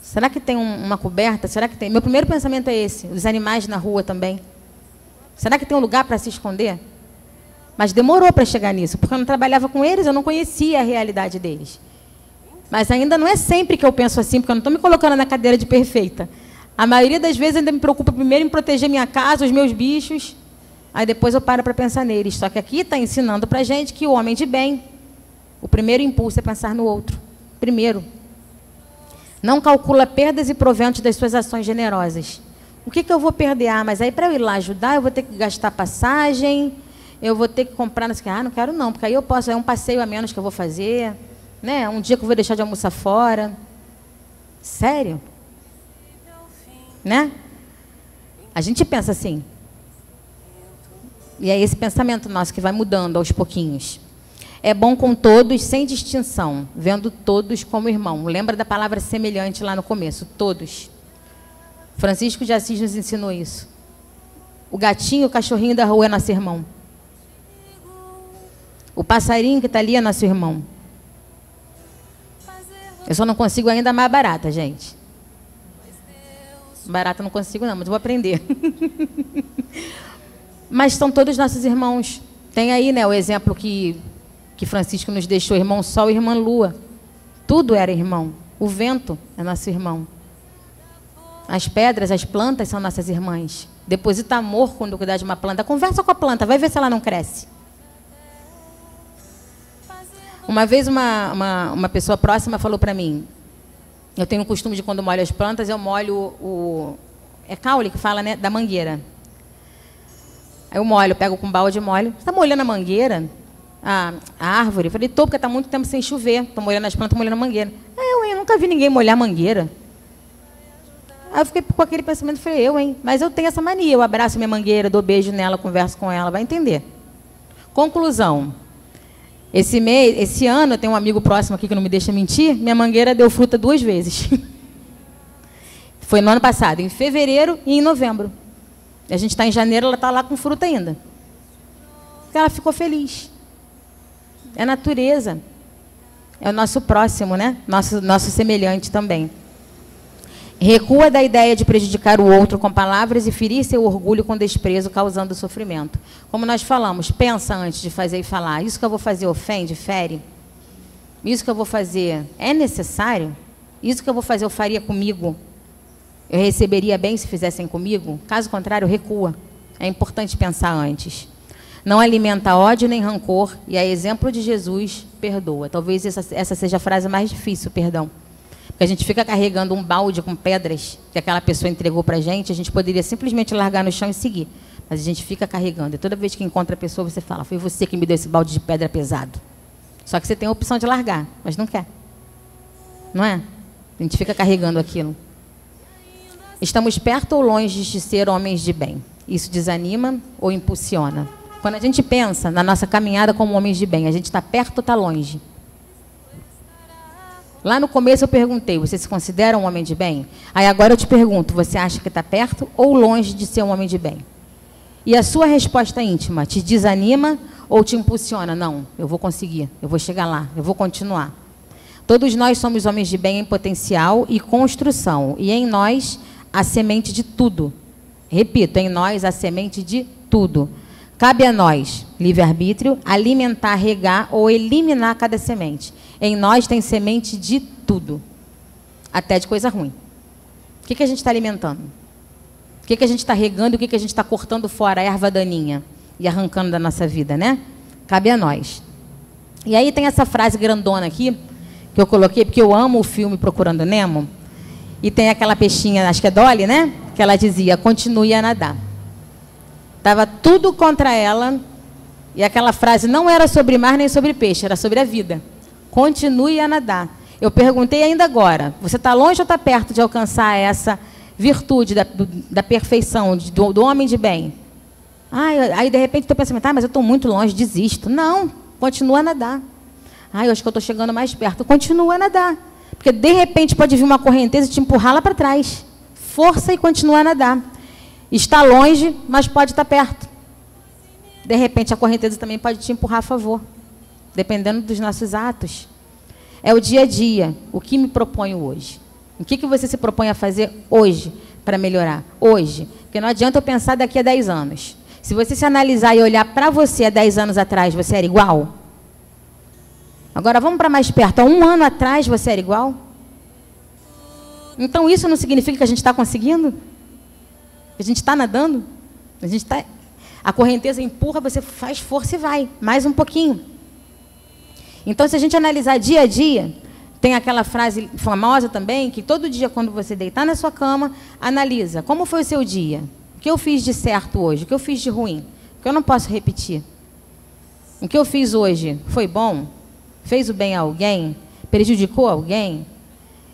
Será que tem uma coberta? Será que tem? Meu primeiro pensamento é esse, os animais na rua também. Será que tem um lugar para se esconder? Mas demorou para chegar nisso, porque eu não trabalhava com eles, eu não conhecia a realidade deles. Mas ainda não é sempre que eu penso assim, porque eu não estou me colocando na cadeira de perfeita. A maioria das vezes ainda me preocupa primeiro em proteger minha casa, os meus bichos, aí depois eu paro para pensar neles. Só que aqui está ensinando para a gente que o homem de bem, o primeiro impulso é pensar no outro. Primeiro. Não calcula perdas e proventos das suas ações generosas. O que eu vou perder? Ah, mas aí para eu ir lá ajudar, eu vou ter que gastar passagem, eu vou ter que comprar... não quero não, porque aí eu posso... É um passeio a menos que eu vou fazer, né? Um dia que eu vou deixar de almoçar fora. Sério? Né? A gente pensa assim. E é esse pensamento nosso que vai mudando aos pouquinhos. É bom com todos, sem distinção, vendo todos como irmão. Lembra da palavra semelhante lá no começo, todos. Francisco de Assis nos ensinou isso. O gatinho, o cachorrinho da rua é nosso irmão. O passarinho que está ali é nosso irmão. Eu só não consigo ainda amar barata, gente. Barata não consigo não, mas vou aprender. Mas são todos nossos irmãos. Tem aí, né, o exemplo que Francisco nos deixou, irmão Sol e irmã Lua. Tudo era irmão. O vento é nosso irmão. As pedras, as plantas são nossas irmãs. Deposita amor quando cuidar de uma planta. Conversa com a planta, vai ver se ela não cresce. Uma vez uma pessoa próxima falou para mim, eu tenho o costume de quando molho as plantas, eu molho é caule que fala, né, da mangueira. Aí eu molho, pego com balde e molho. Você está molhando a mangueira? A árvore? Eu falei, estou, porque está muito tempo sem chover. Estou molhando as plantas, estou molhando a mangueira. Eu nunca vi ninguém molhar a mangueira. Aí eu fiquei com aquele pensamento, falei, mas eu tenho essa mania, eu abraço minha mangueira, dou beijo nela, converso com ela, vai entender. Conclusão. Esse ano, eu tenho um amigo próximo aqui que não me deixa mentir, minha mangueira deu fruta 2 vezes. Foi no ano passado, em fevereiro e em novembro. A gente está em janeiro, ela está lá com fruta ainda. Porque ela ficou feliz. É a natureza. É o nosso próximo, né? Nosso semelhante também. Recua da ideia de prejudicar o outro com palavras e ferir seu orgulho com desprezo, causando sofrimento. Como nós falamos, pensa antes de fazer e falar. Isso que eu vou fazer ofende, fere? Isso que eu vou fazer é necessário? Isso que eu vou fazer eu faria comigo? Eu receberia bem se fizessem comigo? Caso contrário, recua. É importante pensar antes. Não alimenta ódio nem rancor e, a exemplo de Jesus, perdoa. Talvez essa seja a frase mais difícil, perdão. Porque a gente fica carregando um balde com pedras que aquela pessoa entregou para a gente poderia simplesmente largar no chão e seguir. Mas a gente fica carregando. E toda vez que encontra a pessoa, você fala, foi você que me deu esse balde de pedra pesado. Só que você tem a opção de largar, mas não quer. Não é? A gente fica carregando aquilo. Estamos perto ou longe de ser homens de bem? Isso desanima ou impulsiona? Quando a gente pensa na nossa caminhada como homens de bem, a gente está perto ou está longe? Lá no começo eu perguntei, você se considera um homem de bem? Aí agora eu te pergunto, você acha que está perto ou longe de ser um homem de bem? E a sua resposta íntima te desanima ou te impulsiona? Não, eu vou conseguir, eu vou chegar lá, eu vou continuar. Todos nós somos homens de bem em potencial e construção, e em nós a semente de tudo. Repito, em nós a semente de tudo. Cabe a nós, livre-arbítrio, alimentar, regar ou eliminar cada semente. Em nós tem semente de tudo, até de coisa ruim. O que a gente está alimentando? O que a gente está regando e o que a gente está cortando fora, a erva daninha, e arrancando da nossa vida, né? Cabe a nós. E aí tem essa frase grandona aqui, que eu coloquei, porque eu amo o filme Procurando Nemo, e tem aquela peixinha, acho que é Dolly, né? Que ela dizia, continue a nadar. Estava tudo contra ela, e aquela frase não era sobre mar nem sobre peixe, era sobre a vida. Continue a nadar. Eu perguntei ainda agora, você está longe ou está perto de alcançar essa virtude da perfeição, do homem de bem? Aí, de repente, estou pensando, mas eu estou muito longe, desisto. Não, continua a nadar. Eu acho que eu estou chegando mais perto. Continua a nadar. Porque, de repente, pode vir uma correnteza e te empurrar lá para trás. Força e continua a nadar. Está longe, mas pode estar perto. De repente, a correnteza também pode te empurrar a favor, dependendo dos nossos atos. É o dia a dia, o que me proponho hoje. O que você se propõe a fazer hoje para melhorar? Hoje. Porque não adianta eu pensar daqui a 10 anos. Se você se analisar e olhar para você há 10 anos atrás, você era igual? Agora vamos para mais perto. Há 1 ano atrás você era igual? Então isso não significa que a gente está conseguindo? Que a gente está nadando? A correnteza empurra, você faz força e vai. Mais um pouquinho. Então se a gente analisar dia a dia, tem aquela frase famosa também, que todo dia quando você deitar na sua cama, analisa como foi o seu dia. O que eu fiz de certo hoje? O que eu fiz de ruim? O que eu não posso repetir? O que eu fiz hoje foi bom? Fez o bem a alguém? Prejudicou alguém?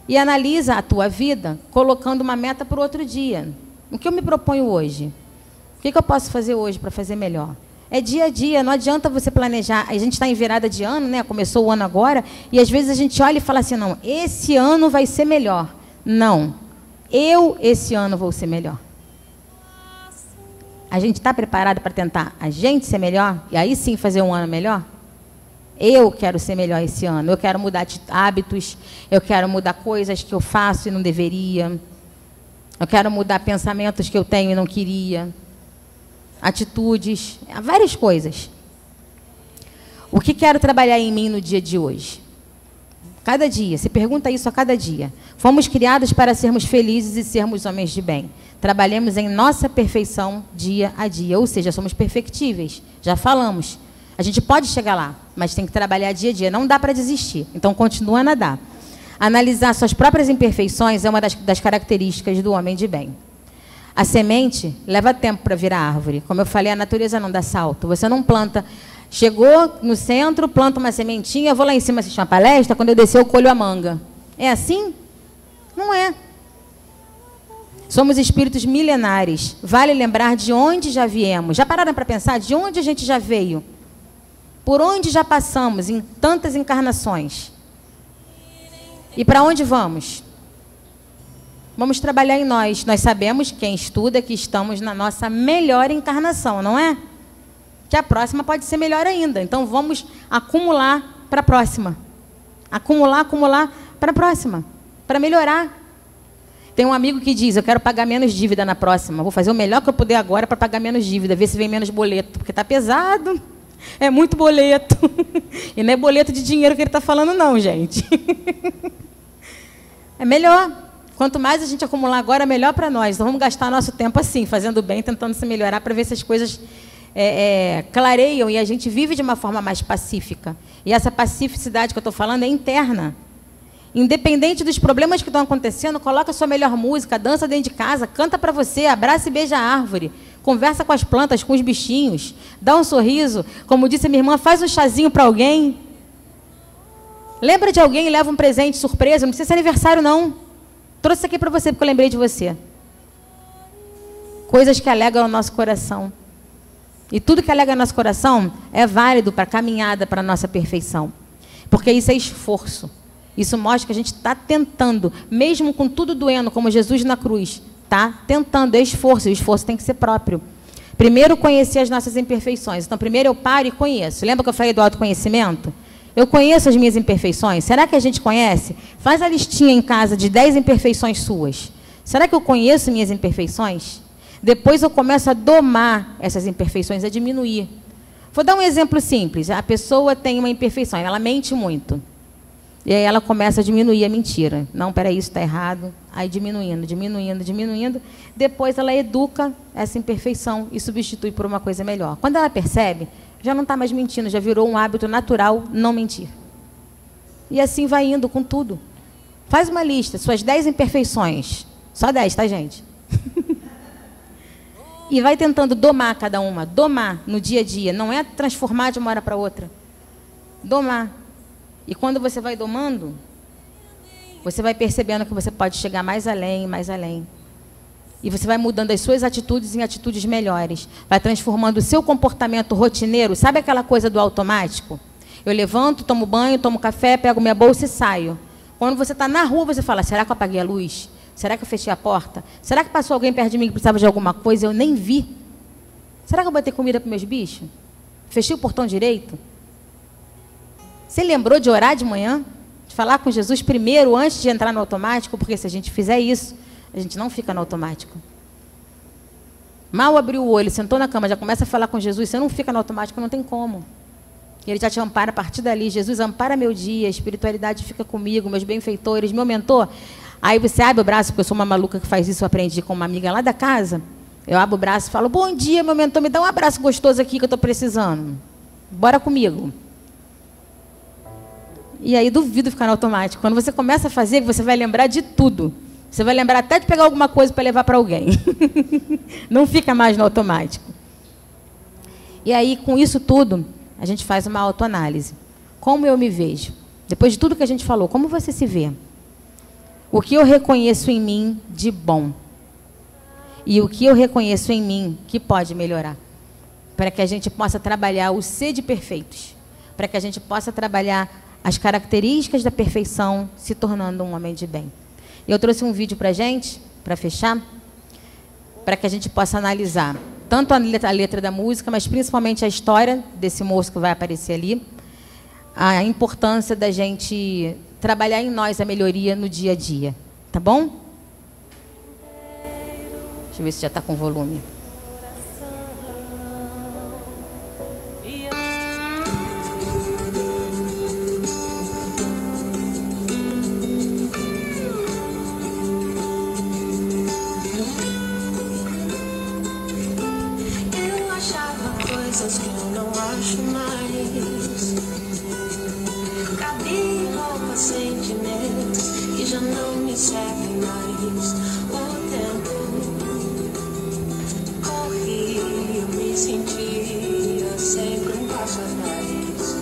E analisa a tua vida colocando uma meta para o outro dia. O que eu me proponho hoje? O que eu posso fazer hoje para fazer melhor? É dia a dia, não adianta você planejar. A gente está em virada de ano, né? Começou o ano agora, e às vezes a gente olha e fala assim, não, esse ano vai ser melhor. Não, esse ano vou ser melhor. A gente está preparado para tentar a gente ser melhor? E aí sim fazer um ano melhor? Eu quero ser melhor esse ano. Eu quero mudar hábitos. Eu quero mudar coisas que eu faço e não deveria. Eu quero mudar pensamentos que eu tenho e não queria. Atitudes. Várias coisas. O que quero trabalhar em mim no dia de hoje? Cada dia. Se pergunta isso a cada dia. Fomos criados para sermos felizes e sermos homens de bem. Trabalhemos em nossa perfeição dia a dia, ou seja, somos perfectíveis, já falamos. A gente pode chegar lá, mas tem que trabalhar dia a dia, não dá para desistir, então continua a nadar. Analisar suas próprias imperfeições é uma das características do homem de bem. A semente leva tempo para virar árvore, como eu falei, a natureza não dá salto, você não planta, chegou no centro, planta uma sementinha, eu vou lá em cima assistir uma palestra, quando eu descer eu colho a manga. É assim? Não é. Somos espíritos milenares. Vale lembrar de onde já viemos. Já pararam para pensar de onde a gente já veio? Por onde já passamos em tantas encarnações? E para onde vamos? Vamos trabalhar em nós. Nós sabemos, quem estuda, que estamos na nossa melhor encarnação, não é? Que a próxima pode ser melhor ainda. Então vamos acumular para a próxima. Acumular para a próxima. Para melhorar. Tem um amigo que diz, eu quero pagar menos dívida na próxima. Vou fazer o melhor que eu puder agora para pagar menos dívida. Ver se vem menos boleto. Porque está pesado. É muito boleto. E não é boleto de dinheiro que ele está falando, não, gente. É melhor. Quanto mais a gente acumular agora, melhor para nós. Então vamos gastar nosso tempo assim, fazendo bem, tentando se melhorar, para ver se as coisas clareiam e a gente vive de uma forma mais pacífica. E essa pacificidade que eu estou falando é interna. Independente dos problemas que estão acontecendo, coloca a sua melhor música, dança dentro de casa, canta para você, abraça e beija a árvore, conversa com as plantas, com os bichinhos, dá um sorriso. Como disse a minha irmã, faz um chazinho para alguém. Lembra de alguém e leva um presente surpresa, não precisa ser aniversário, não. Trouxe isso aqui para você, porque eu lembrei de você. Coisas que alegram o nosso coração. E tudo que alegra o nosso coração é válido para a caminhada para a nossa perfeição. Porque isso é esforço. Isso mostra que a gente está tentando, mesmo com tudo doendo, como Jesus na cruz, está tentando, é esforço, e o esforço tem que ser próprio. Primeiro, conhecer as nossas imperfeições. Então, primeiro eu paro e conheço. Lembra que eu falei do autoconhecimento? Eu conheço as minhas imperfeições. Será que a gente conhece? Faz a listinha em casa de 10 imperfeições suas. Será que eu conheço minhas imperfeições? Depois eu começo a domar essas imperfeições, a diminuir. Vou dar um exemplo simples. A pessoa tem uma imperfeição, ela mente muito. E aí ela começa a diminuir a mentira. Não, peraí, isso está errado. Aí diminuindo. Depois ela educa essa imperfeição e substitui por uma coisa melhor. Quando ela percebe, já não está mais mentindo, já virou um hábito natural não mentir. E assim vai indo com tudo. Faz uma lista, suas 10 imperfeições. Só 10, tá, gente? E vai tentando domar cada uma. Domar no dia a dia. Não é transformar de uma hora para outra. Domar. E quando você vai domando, você vai percebendo que você pode chegar mais além, mais além. E você vai mudando as suas atitudes em atitudes melhores. Vai transformando o seu comportamento rotineiro. Sabe aquela coisa do automático? Eu levanto, tomo banho, tomo café, pego minha bolsa e saio. Quando você está na rua, você fala, será que eu apaguei a luz? Será que eu fechei a porta? Será que passou alguém perto de mim que precisava de alguma coisa e eu nem vi? Será que eu botei comida para meus bichos? Fechei o portão direito? Você lembrou de orar de manhã? falar com Jesus primeiro, antes de entrar no automático, porque se a gente fizer isso, a gente não fica no automático. Mal abriu o olho, sentou na cama, já começa a falar com Jesus, você não fica no automático, não tem como. Ele já te ampara a partir dali. Jesus ampara meu dia, a espiritualidade fica comigo, meus benfeitores, meu mentor. Aí você abre o braço, porque eu sou uma maluca que faz isso, eu aprendi com uma amiga lá da casa. Eu abro o braço e falo, bom dia, meu mentor, me dá um abraço gostoso aqui que eu estou precisando. Bora comigo. E aí duvido ficar no automático. Quando você começa a fazer, você vai lembrar de tudo. Você vai lembrar até de pegar alguma coisa para levar para alguém. Não fica mais no automático. E aí, com isso tudo, a gente faz uma autoanálise. Como eu me vejo? Depois de tudo que a gente falou, como você se vê? O que eu reconheço em mim de bom? E o que eu reconheço em mim que pode melhorar? Para que a gente possa trabalhar o ser de perfeitos. Para que a gente possa trabalhar as características da perfeição, se tornando um homem de bem. Eu trouxe um vídeo para a gente, para fechar, para que a gente possa analisar tanto a letra da música, mas principalmente a história desse moço que vai aparecer ali, a importância da gente trabalhar em nós a melhoria no dia a dia. Tá bom? Deixa eu ver se já está com volume. Coisas que eu não acho mais. Cabia roupa, sentimentos que já não me servem mais. O tempo corria, eu me sentia sempre um passo atrás.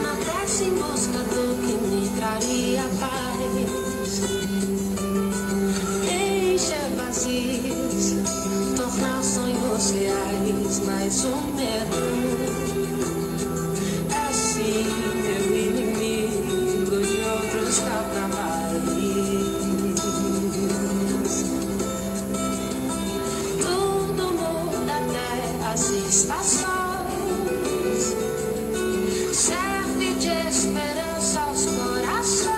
Na pressa em busca do que me traria paz. Tornar sonhos reais, mas o medo é sim meu inimigo de outros carnavais. Tudo muda até as estações, serve de esperança aos corações.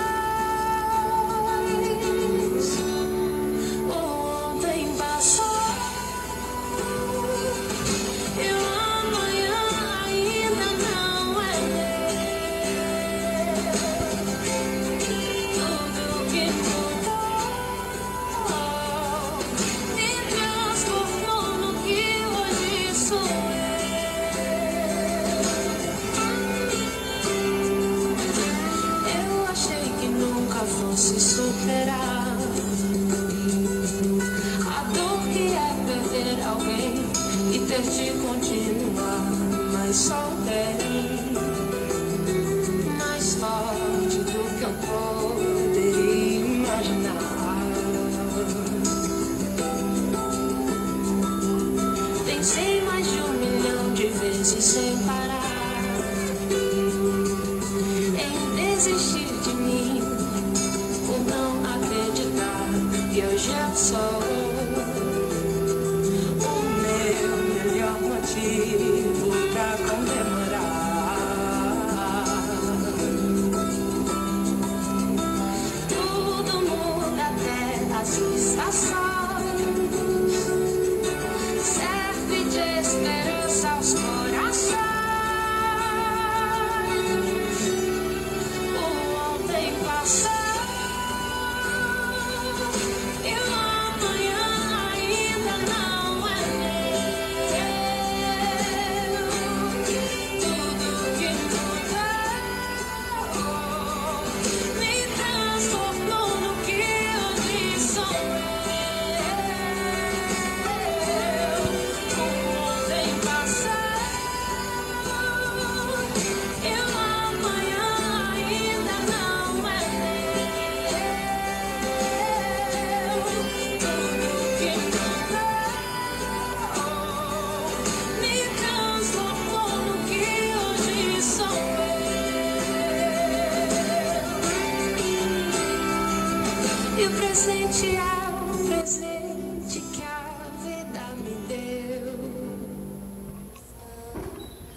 Fosse superar a dor que é perder alguém e ter de continuar, mas só tem mais forte do que eu poderia imaginar. Pensei mais de 1 milhão de vezes sem parar em desistir de mim, não acreditar que hoje eu sou o meu melhor motivo pra comemorar. Tudo muda até as estações, serve de esperança aos corações. O ontem passou. E o presente é o presente que a vida me deu.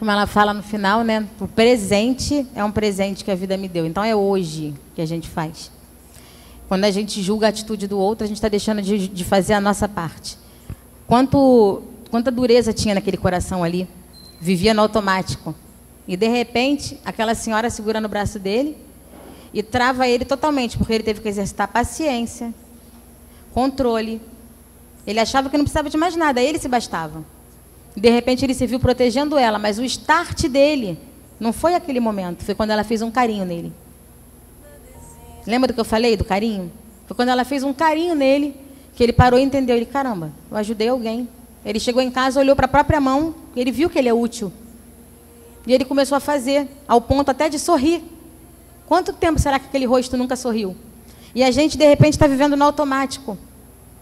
como ela fala no final, né? O presente é um presente que a vida me deu. Então é hoje que a gente faz. Quando a gente julga a atitude do outro, a gente está deixando de fazer a nossa parte. Quanta dureza tinha naquele coração ali. Vivia no automático. E, de repente, aquela senhora segura no braço dele e trava ele totalmente, porque ele teve que exercitar paciência, controle. Ele achava que não precisava de mais nada, ele se bastava. De repente, ele se viu protegendo ela, mas o start dele não foi aquele momento, foi quando ela fez um carinho nele. Lembra do que eu falei, do carinho? Foi quando ela fez um carinho nele, que ele parou e entendeu. Ele, caramba, eu ajudei alguém. Ele chegou em casa, olhou para a própria mão, ele viu que ele é útil. E ele começou a fazer, ao ponto até de sorrir. Quanto tempo será que aquele rosto nunca sorriu? E a gente, de repente, está vivendo no automático,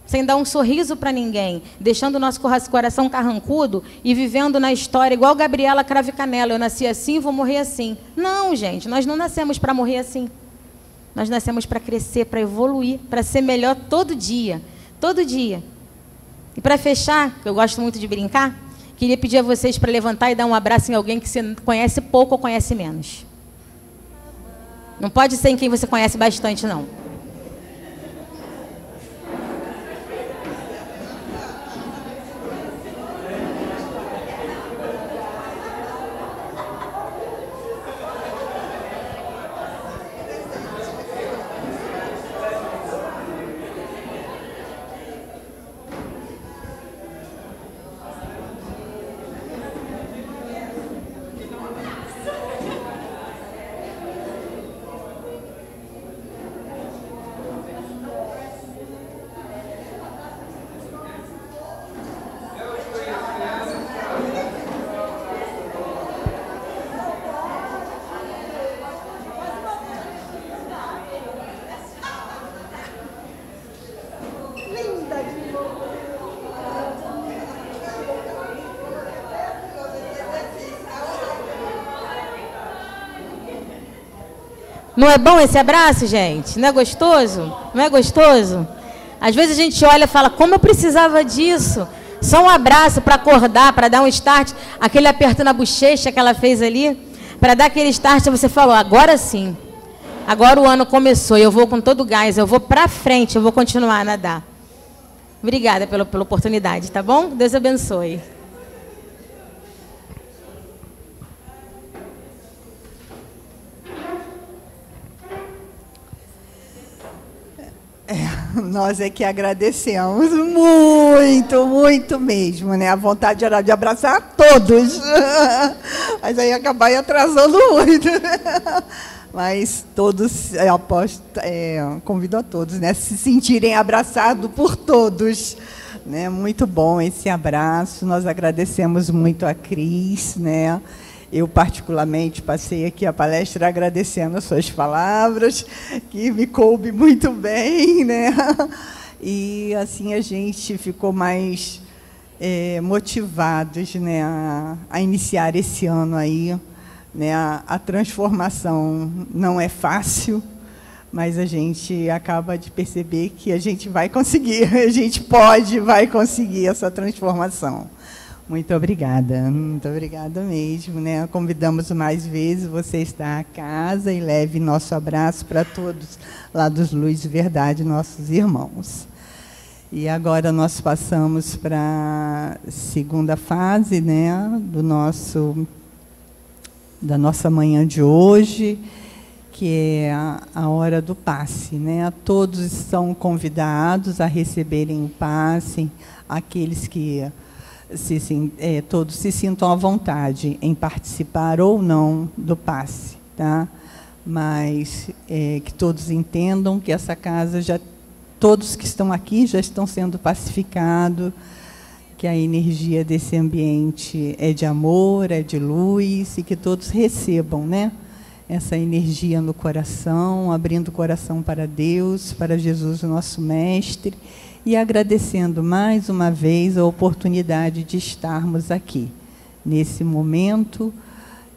sem dar um sorriso para ninguém, deixando o nosso coração carrancudo e vivendo na história igual Gabriela Cravo e Canela. Eu nasci assim, vou morrer assim. Não, gente, nós não nascemos para morrer assim. Nós nascemos para crescer, para evoluir, para ser melhor todo dia. Todo dia. E para fechar, que eu gosto muito de brincar, queria pedir a vocês para levantar e dar um abraço em alguém que você conhece pouco ou conhece menos. Não pode ser em quem você conhece bastante, não. Não é bom esse abraço, gente? Não é gostoso? Não é gostoso? Às vezes a gente olha e fala, como eu precisava disso? Só um abraço para acordar, para dar um start, aquele aperto na bochecha que ela fez ali, para dar aquele start, você falou, agora sim. Agora o ano começou, eu vou com todo o gás, eu vou para frente, eu vou continuar a nadar. Obrigada pela oportunidade, tá bom? Deus abençoe. Nós é que agradecemos muito, muito mesmo, né? A vontade era de abraçar todos, mas aí acabar atrasando muito. Mas todos, convido a todos, né? Se sentirem abraçados por todos, né? Muito bom esse abraço. Nós agradecemos muito a Cris, né? Eu, particularmente, passei aqui a palestra agradecendo as suas palavras, que me coube muito bem, né? E, assim, a gente ficou mais motivados, né, a iniciar esse ano aí, né? A transformação não é fácil, mas a gente acaba de perceber que a gente vai conseguir, a gente vai conseguir essa transformação. Muito obrigada mesmo, né? Convidamos mais vezes você estar à casa e leve nosso abraço para todos lá dos Luz e Verdade, nossos irmãos. E agora nós passamos para a segunda fase, né, da nossa manhã de hoje, que é a hora do passe, né? Todos são convidados a receberem o passe, aqueles que todos se sintam à vontade em participar ou não do passe, tá? Mas que todos entendam que essa casa todos que estão aqui já estão sendo pacificados, que a energia desse ambiente é de amor, é de luz, e que todos recebam, né, essa energia no coração, abrindo o coração para Deus, para Jesus, o nosso Mestre, e agradecendo mais uma vez a oportunidade de estarmos aqui, nesse momento,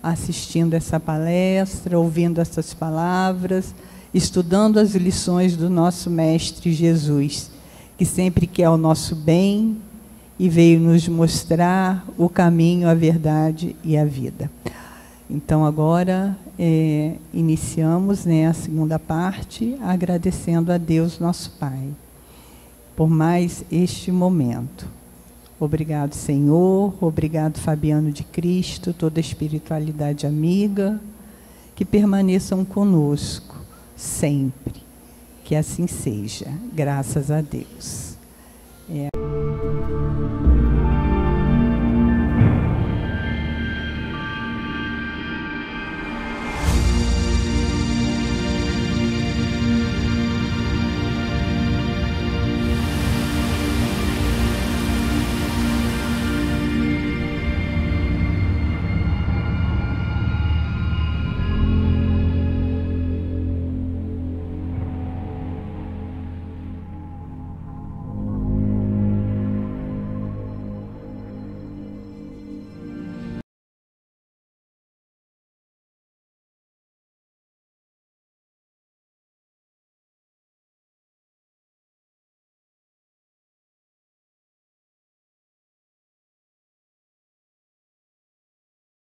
assistindo essa palestra, ouvindo essas palavras, estudando as lições do nosso Mestre Jesus, que sempre quer o nosso bem e veio nos mostrar o caminho, a verdade e a vida. Então, agora, iniciamos, né, a segunda parte, agradecendo a Deus, nosso Pai, por mais este momento. Obrigado, Senhor. Obrigado, Fabiano de Cristo, toda a espiritualidade amiga, que permaneçam conosco sempre. Que assim seja. Graças a Deus.